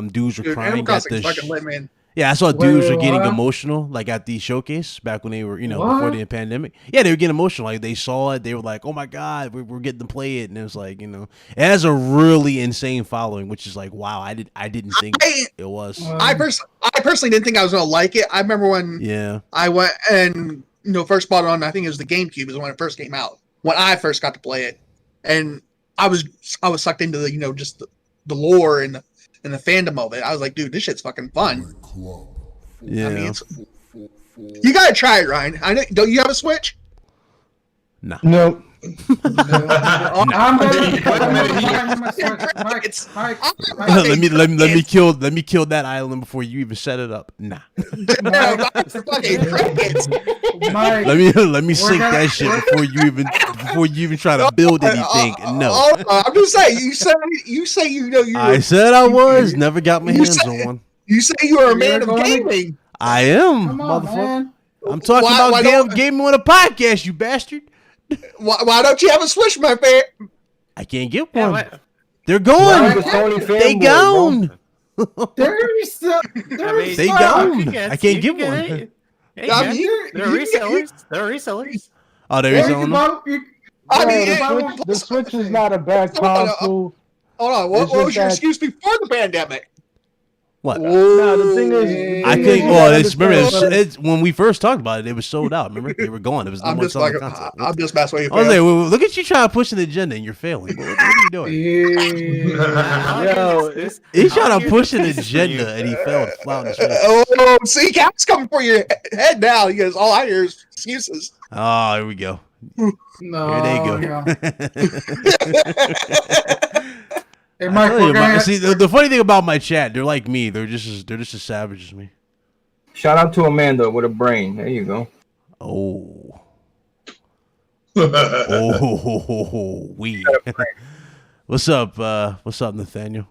dudes were crying at the I saw dudes were getting emotional, like at the showcase back when they were, before the pandemic. Yeah, they were getting emotional. Like they saw it, they were like, "Oh my god, we're getting to play it," and it was like, it has a really insane following, which is like, wow, I didn't think it was. I personally didn't think I was gonna like it. I remember when I went and first bought it on. I think it was the GameCube is when it first came out. When I first got to play it, and I was sucked into the just the lore and the fandom of it. I was like, dude, this shit's fucking fun. Yeah. I mean, you gotta try it, Ryan. I know. Don't you have a Switch? No. No. I'm let me kill that island before you even set it up. Nah. let me sink that shit before you even try to build anything. No. I'm just saying. You say you know you. I said I was. Never got my hands on one. You say you are a man of gaming. I am, motherfucker. Man. I'm talking about gaming on a podcast, you bastard. Why don't you have a Switch, my man? I can't get one. They're gone. They gone. They gone. I can't get one. They're resellers. Oh, they're reselling them? I mean, the Switch is not a bad console. Hold on. What was your excuse before the pandemic? What? No, the thing is, I couldn't. Well, it's when we first talked about it, it was sold out. Remember, they were gone. It was no one selling the console. I'm just messing with you. I was like, well, look at you trying to push an agenda, and you're failing. What are you doing? He's trying to push an agenda, and he failed flat on his face. Oh, see, Cap's coming for your head now. Because all I hear is excuses. Oh, here we go. No, here they go. Hey, Mike, see, the funny thing about my chat, they're like me. They're just as savage as me. Shout out to Amanda with a brain. There you go. Oh. We. What's up, Nathaniel?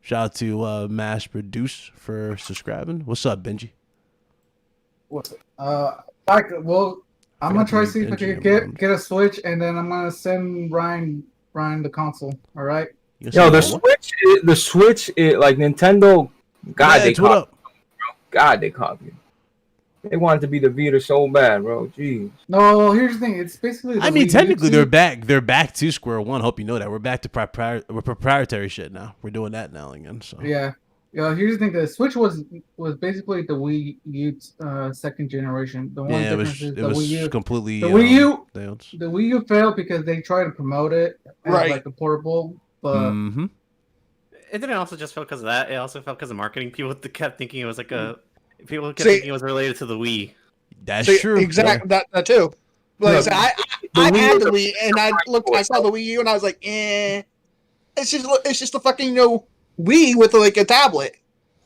Shout out to Mass Produce for subscribing. What's up, Benji? Mike, well, I'm gonna try to see if I can get a Switch, and then I'm gonna send Ryan the console. All right. Yo, the Switch, like Nintendo, God, they copied. God, they copied. They wanted to be the Vita so bad, bro. Jeez. No, here's the thing. It's basically. I mean, technically, they're back. They're back to square one. Hope you know that we're back to proprietary shit now. We're doing that now again. So yeah. Here's the thing. The Switch was basically the Wii U second generation. The one difference is the Wii U completely. The Wii U failed because they tried to promote it as like a portable. But it didn't also just fail because of that. It also felt because of marketing. People kept thinking it was like people kept thinking it was related to the Wii. That's true. Exactly. Yeah. That too. Like I had the Wii, and I saw the Wii U, and I was like, eh. it's just a fucking Wii with like a tablet.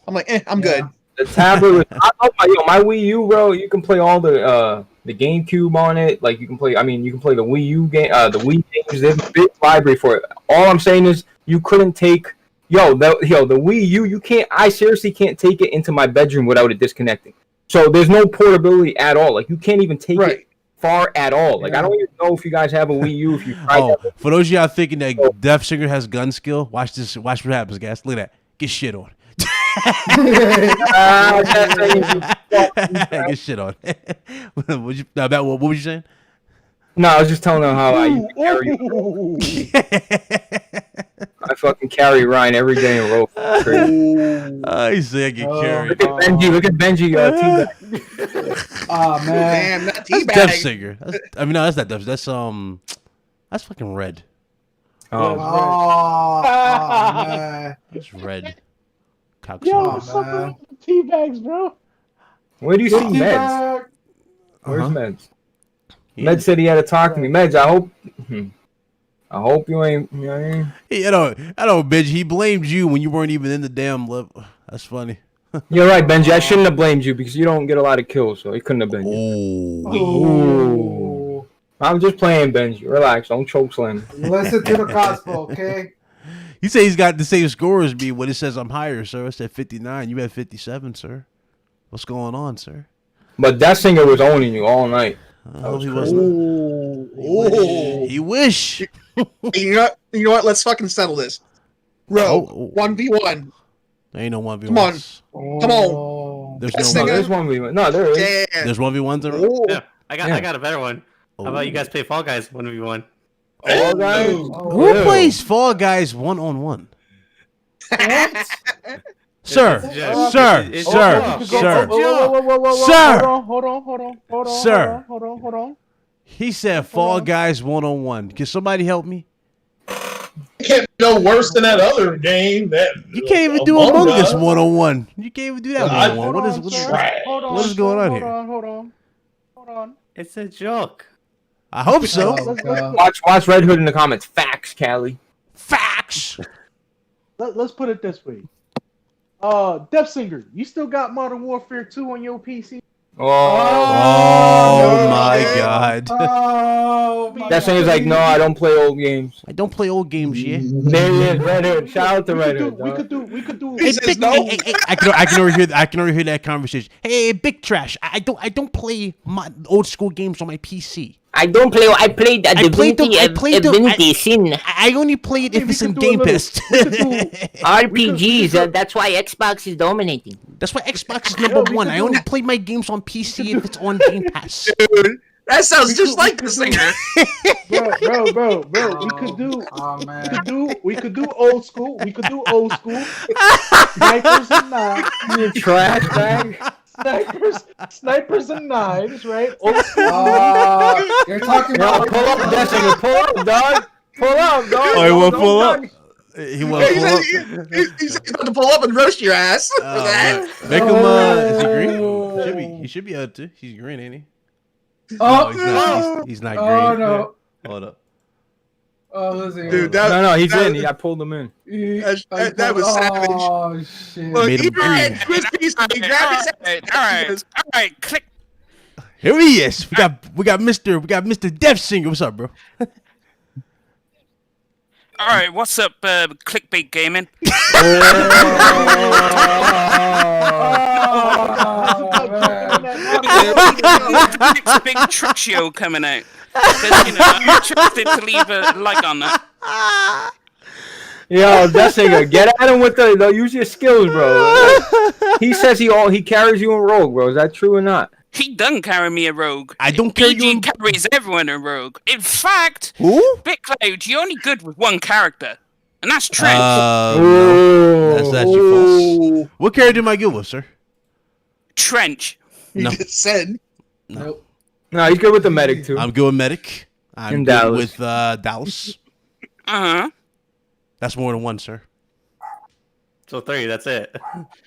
I'm like, I'm good. The tablet, my Wii U, bro. You can play all the GameCube on it. Like you can play. I mean, you can play the Wii U game, the Wii games. There's a big library for it. All I'm saying is, you couldn't take the Wii U. You can't. I seriously can't take it into my bedroom without it disconnecting. So there's no portability at all. Like you can't even take it far at all. Like I don't even know if you guys have a Wii U. If you tried that. For those of y'all thinking that DeathSinger has gun skill, watch this. Watch what happens, guys. Look at that. Get shit on. Get shit on. What was you saying? No, I was just telling them how I used to carry. I fucking carry Ryan every day in row. He said I get carried. Look at Benji. Teabag. Oh man, that That's teabag. DeathSinger. That's not Death. That's fucking Red. Oh man. That's Red. Yo, what's up with the tea bags, bro? Where do you see Meds? Where's Meds? Meds said he had to talk to me. Meds, I hope you ain't. You know what I mean? I know, Benji. He blamed you when you weren't even in the damn lip. That's funny. You're right, Benji. I shouldn't have blamed you because you don't get a lot of kills, so it couldn't have been you. Ooh. I'm just playing, Benji. Relax. Don't choke slam. Listen to the gospel, okay? You say he's got the same score as me when it says I'm higher, sir. I said 59. You had 57, sir. What's going on, sir? But that singer was owning you all night. He wasn't. He wish. You know what? Let's fucking settle this. Bro, 1v1. There ain't no 1v1s. Come on. There's There's 1v1. No, there is. Yeah. There's 1v1s. Yeah, I got a better one. How about you guys play Fall Guys 1v1? Fall Guys? Who plays Fall Guys 1-on-1 Sir, Hold on. He said Fall Guys 1-on-1. Can somebody help me? It can't be no worse than that other game. You can't even do Among Us 1-on-1. You can't even do that 1-on-1. What is going on here? Hold on. It's a joke. I hope so. Watch Red Hood in the comments. Facts, Callie. Facts. Let's put it this way. DeathSinger, you still got Modern Warfare 2 on your PC? Oh my God. DeathSinger's like, no, I don't play old games. I don't play old games, yeah. There he is, Red Hood. Shout out to Red Hood. We could do. He says no. I can already hear that conversation. Hey, Big Trash. I don't play my old school games on my PC. I don't play. I played Divinity Sin. I only play it if it's in Game Pass. RPGs. That's why Xbox is dominating. That's why Xbox is #1. I only play my games on PC if it's on Game Pass. Dude, that sounds just like the singer. Bro. We could do old school. Snipers and knives. You trash bag. Snipers and knives, right? Old school. You're talking about Pull up, DeathSinger. Pull up, dog. Pull up, dog. Oh, he won't pull up. He won't pull up. He's about to pull up and roast your ass for that. Make him. Is he green? He should be able to. He's green, ain't he? Oh, he's not green. Oh no. Hold up. Oh, listen. Dude, No, he's in. I pulled him in. That was savage. Oh shit. Look, Made he him green. grabbed his piece and he grabbed his All right, click. Here he is. We got Mr. DeathSinger. What's up, bro? All right, what's up, clickbait gaming? It's a big trick show coming out. Because, I'm interested to leave a like on that. Yo, DeathSinger, get at him with the use your skills, bro. He says he carries you in rogue, bro. Is that true or not? He doesn't carry me a rogue. I don't carry you. BG carries everyone a rogue. In fact, Who? BitCloud, you're only good with one character, and that's Trent. No, that's actually false. What character am I good with, sir? Trench. No. You just said. Nope. No, he's good with the medic too. I'm good with Medic. I'm In good Dallas. with Dallas. Uh-huh. That's more than one, sir. So 3, that's it.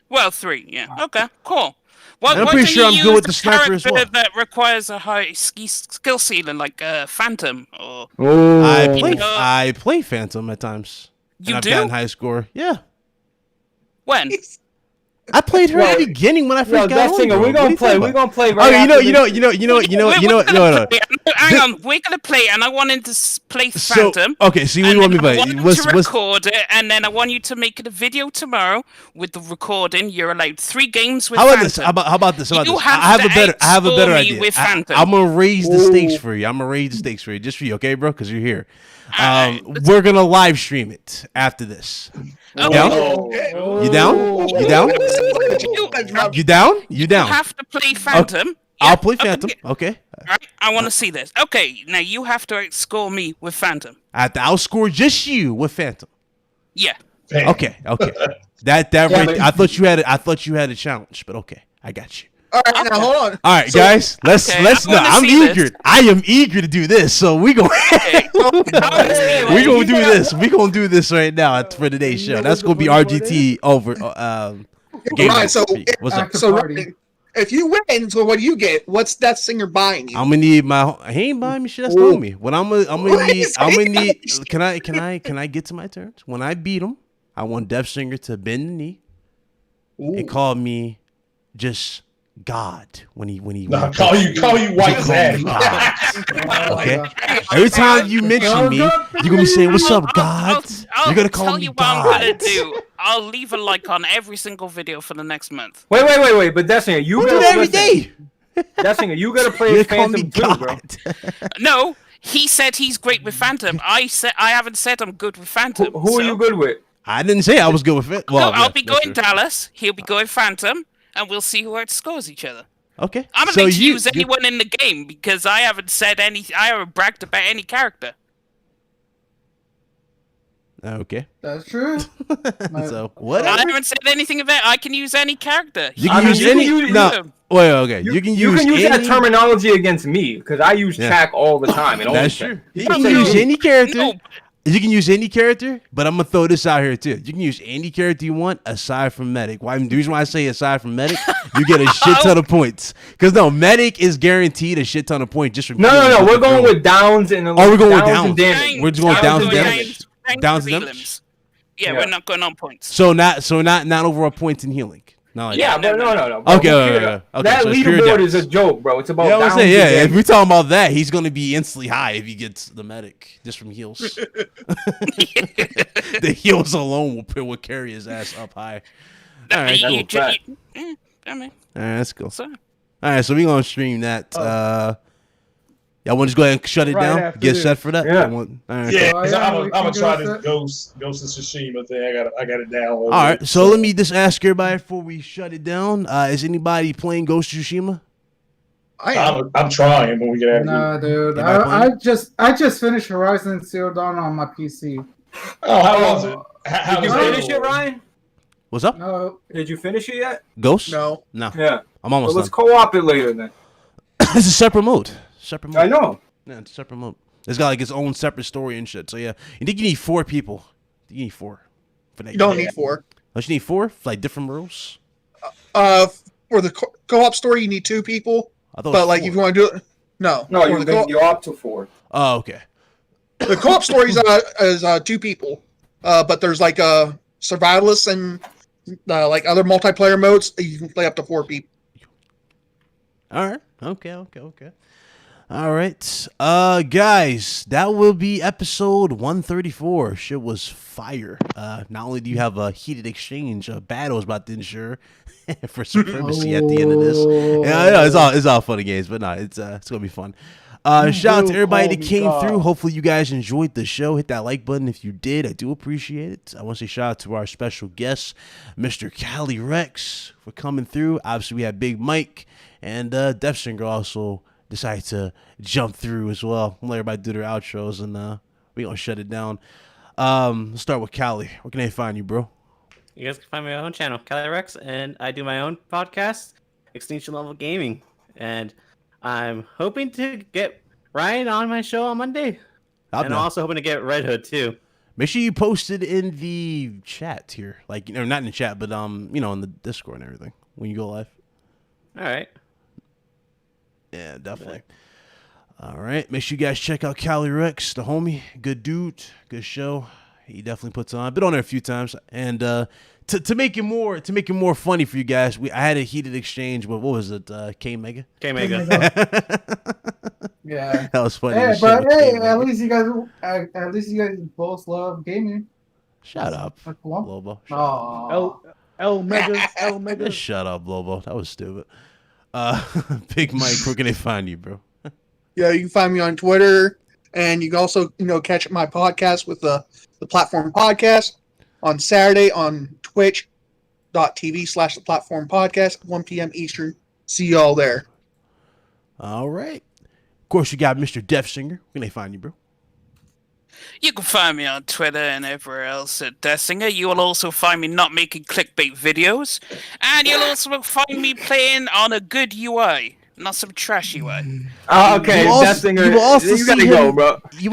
Well, 3, yeah. Okay, cool. And I'm pretty sure I'm good with the sniper as well. That requires a high skill ceiling, like Phantom or. Oh, I play Phantom at times. You I've do? gotten high score. Yeah. When? I played her at the beginning when I first got on. We're gonna play. We're gonna play. Right no. Hang on, we're gonna play, and I wanted to play Phantom. Okay, so what you want me to play? I want to record it, and then I want you to make it a video tomorrow with the recording. You're allowed 3 games with Phantom. How about this? You I have a better idea. With Phantom. I'm gonna raise the stakes for you. Just for you, okay, bro? Because you're here. We're gonna live stream it after this. You down? You down? You down? You down? You down? You have to play Phantom. Okay. I'll play Phantom. Okay. Right. I want to see this. Okay. Now you have to outscore me with Phantom. I have to outscore just you with Phantom. Yeah. Okay. That right. I thought you had a challenge, but okay, I got you. All right, now hold on. All right, guys, let's. I'm eager. This. I am eager to do this. So we gonna do this. We gonna do this right now for today's show. That's gonna be RGT over. Right. So what's up? So if you win, so what do you get? What's that singer buying you? I'm gonna need he ain't buying me shit. That's on me. What I'm gonna need. Can I get to my turns? When I beat him, I want Death Singer to bend the knee and call me just God when he call you white man. Okay. Every time you mention me, you're gonna be saying, "What's up, God?" You're gonna call me God. I'll tell you what I'm gonna do. I'll leave a like on every single video for the next month. Wait. But Death Singer, you do that every day. Death Singer, you gotta play Phantom too, bro. No, he said he's great with Phantom. I haven't said I'm good with Phantom. Who are you good with? I didn't say I was good with it. Well, no, I'll be going Dallas. He'll be going Phantom. And we'll see who outscores each other. Okay. I'm not going to use anyone in the game because I haven't said any. I haven't bragged about any character. Okay. That's true. So whatever. I haven't said anything about. I can use any character. You can use any. Wait. Okay. You can use that terminology against me because I use Chak all the time. That's true. You can use any character. No. You can use any character, but I'm gonna throw this out here too. You can use any character you want aside from Medic. The reason why I say aside from Medic, you get a shit ton of points. Because Medic is guaranteed a shit ton of points just from. No. We're going with downs and. We're going with downs. We're just going downs and damage. Downs and damage. Yeah, we're not going on points. So not overall points in healing. No. No. Okay. That so leaderboard is a joke, bro. It's about. Yeah, if we're talking about that, he's gonna be instantly high if he gets the Medic just from heals. The heals alone will carry his ass up high. All right, cool. All right, that's cool. All right, so we're gonna stream that. Y'all want to just go ahead and shut it down? Get set for that? Yeah. All right, I'm gonna try this Ghost of Tsushima thing. I got it down. All right, so let me just ask everybody before we shut it down. Is anybody playing Ghost of Tsushima? I'm trying, but we can. Nah, dude. I just finished Horizon Zero Dawn on my PC. Oh, how was it? Did you finish it, Ryan? What's up? No. Did you finish it yet? Ghost? No. Yeah. I'm almost done. Let's co-op it later then. It's a separate mode. I know. Yeah, it's a separate mode. It's got its own separate story and shit. So yeah, you think you need 4 people? You need 4 for that. You don't need 4. Oh, you need 4 for like different rules. For the co-op story, you need 2 people. But like, if you want to do it, no, you opt to 4. Oh, okay. The co-op story is 2 people, but there's like survivalists and like other multiplayer modes. You can play up to 4 people. All right. Okay. All right. Guys, that will be episode 134. Shit was fire. Not only do you have a heated exchange, a battle is about to ensure for supremacy at the end of this. Yeah, it's all fun and games, but no, it's gonna be fun. Shout out to everybody that came through. Hopefully you guys enjoyed the show. Hit that like button if you did. I do appreciate it. I want to say shout out to our special guest, Mr. Cali Rex, for coming through. Obviously we had Big Mike and Death Singer also decided to jump through as well. I'll let everybody do their outros and we're gonna shut it down. Let's start with Cali. Where can they find you, bro? You guys can find my own channel, Cali Rex, and I do my own podcast, Extinction Level Gaming. And I'm hoping to get Ryan on my show on Monday. I'm also hoping to get Red Hood too. Make sure you post it in the chat here. Like, not in the chat, but in the Discord and everything when you go live. All right. Yeah, definitely. All right. Make sure you guys check out Cali Rex, the homie. Good dude. Good show. He definitely puts on. I've been on there a few times, and to make it more funny for you guys, I had a heated exchange with what was it, K Mega? K Mega. Yeah, that was funny. Hey, but hey, at least you guys both love gaming. Shut up, Lobo. Oh, L Mega. Just shut up, Lobo. That was stupid. Big Mike, where can they find you, bro? Yeah, you can find me on Twitter, and you can also catch my podcast with the Platform Podcast on Saturday on twitch.tv/the Platform Podcast, 1 p.m. Eastern. See y'all there. All right. Of course, you got Mr. Deathsinger. Where can they find you, bro? You can find me on Twitter and everywhere else at DeathSinger. You will also find me not making clickbait videos. And you'll also find me playing on a good UI, not some trash UI. Okay, DeathSinger, you gotta go, bro. You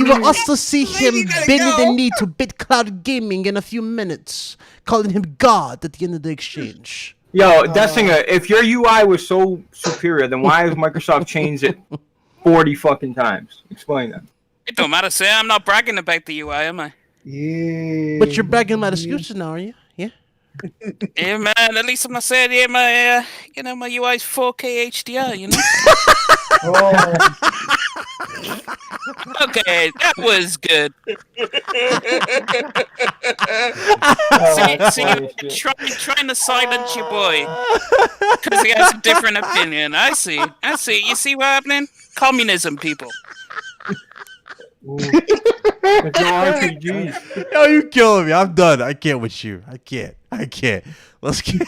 will also see him bending the knee to BitCloud Gaming in a few minutes, calling him God at the end of the exchange. Yo, DeathSinger, if your UI was so superior, then why has Microsoft changed it 40 fucking times? Explain that. It don't matter, sir. I'm not bragging about the UI, am I? Yeah. But you're bragging about excuses now, are you? Yeah. Yeah, man. At least I'm not saying, yeah, my my UI is 4K HDR, you know. Okay, that was good. See, trying to silence your boy because he has a different opinion. I see. You see what happening? Communism, people. It's no RPGs. Yo, you killing me. I'm done. I can't with you. I can't. Let's get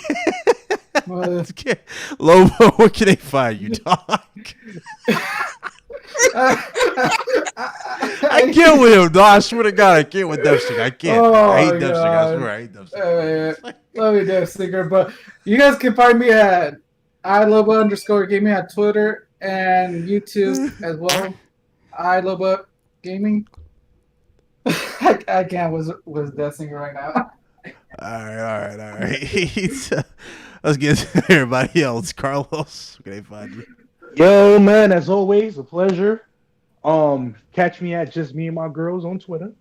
Lobo. Where can they find you, dog? I can't with him, dog. I swear to God, I can't with Deathstick. I can't. I hate Deathstick. I swear, I hate Deathstick. Love you, Deathsticker. But you guys can find me at iLobo_gaming on Twitter and YouTube as well. iLobo Gaming. I can't with Deathsticker right now. All right. Let's get to everybody else. Carlos, where can they find you? Yo, man, as always, a pleasure. Catch me at Just Me and My Girls on Twitter.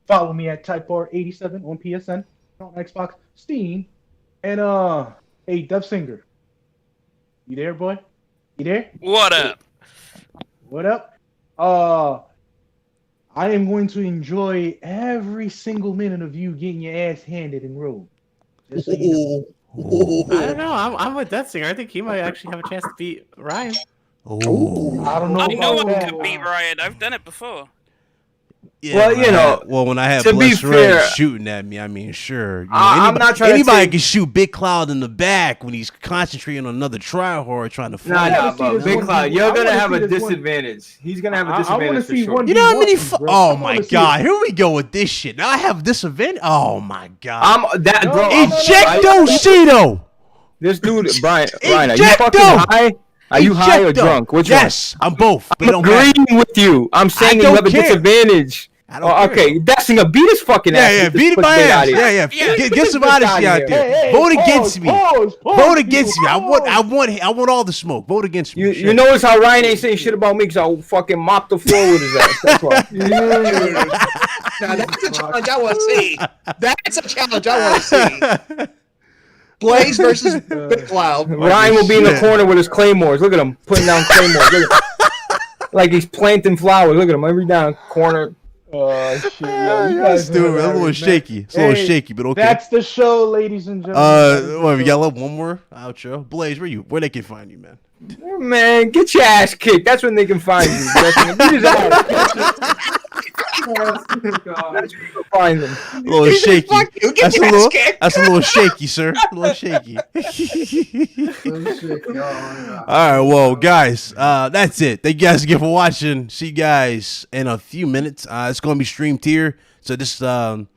Follow me at TypeR87 on PSN, on Xbox, Steam, and hey, Deathsinger. You there, boy? You there? What up? What up? I am going to enjoy every single minute of you getting your ass handed in road. Just so you know. I don't know. I'm with Deathsinger. I think he might actually have a chance to beat Ryan. Oh, I don't know. I know I could beat Ryan. I've done it before. Yeah, well, when I had to be Bless fair, Red shooting at me, I mean, sure. I'm not trying to anybody take... can shoot Big Cloud in the back when he's concentrating on another tryhard trying to fight. Nah, bro. Big Cloud, you're gonna have a disadvantage. He's gonna have a disadvantage for sure. You know how many? Oh my God! Here we go with this shit. Now I have disadvantage. Oh my God! Bro. Ejectocito. This dude, Brian, are you fucking high? Are you high or drunk? Which yes, one? I'm both. But I'm agreeing with you. I'm saying you have a disadvantage. Okay, Deathsinger, beat his fucking ass. Yeah, beat my ass. Yeah. Get some honesty out there. Vote against me. Vote against me. I want all the smoke. Vote against me. You notice how Ryan ain't saying shit about me because I'll fucking mop the floor with his ass. That's why. Now that's a challenge I want to see. That's a challenge I want to see. Blaze versus Big Cloud. Ryan will be in the corner with his claymores. Look at him putting down claymores. Look at him. Like he's planting flowers. Look at him every down corner. Oh shit! That's stupid. A little shaky. It's a little shaky, but okay. That's the show, ladies and gentlemen. What, we got one more outro. Blaze, where they can find you, man? Man, get your ass kicked. That's when they can find you. That's when you find them. A little shaky. That's a little shaky, sir. A little shaky. All right, well, guys, that's it. Thank you guys again for watching. See you guys in a few minutes. It's going to be streamed here, so just look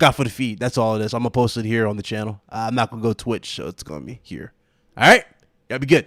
out for the feed. That's all it is. I'm going to post it here on the channel. I'm not going to go Twitch, so it's going to be here. All right? Y'all be good.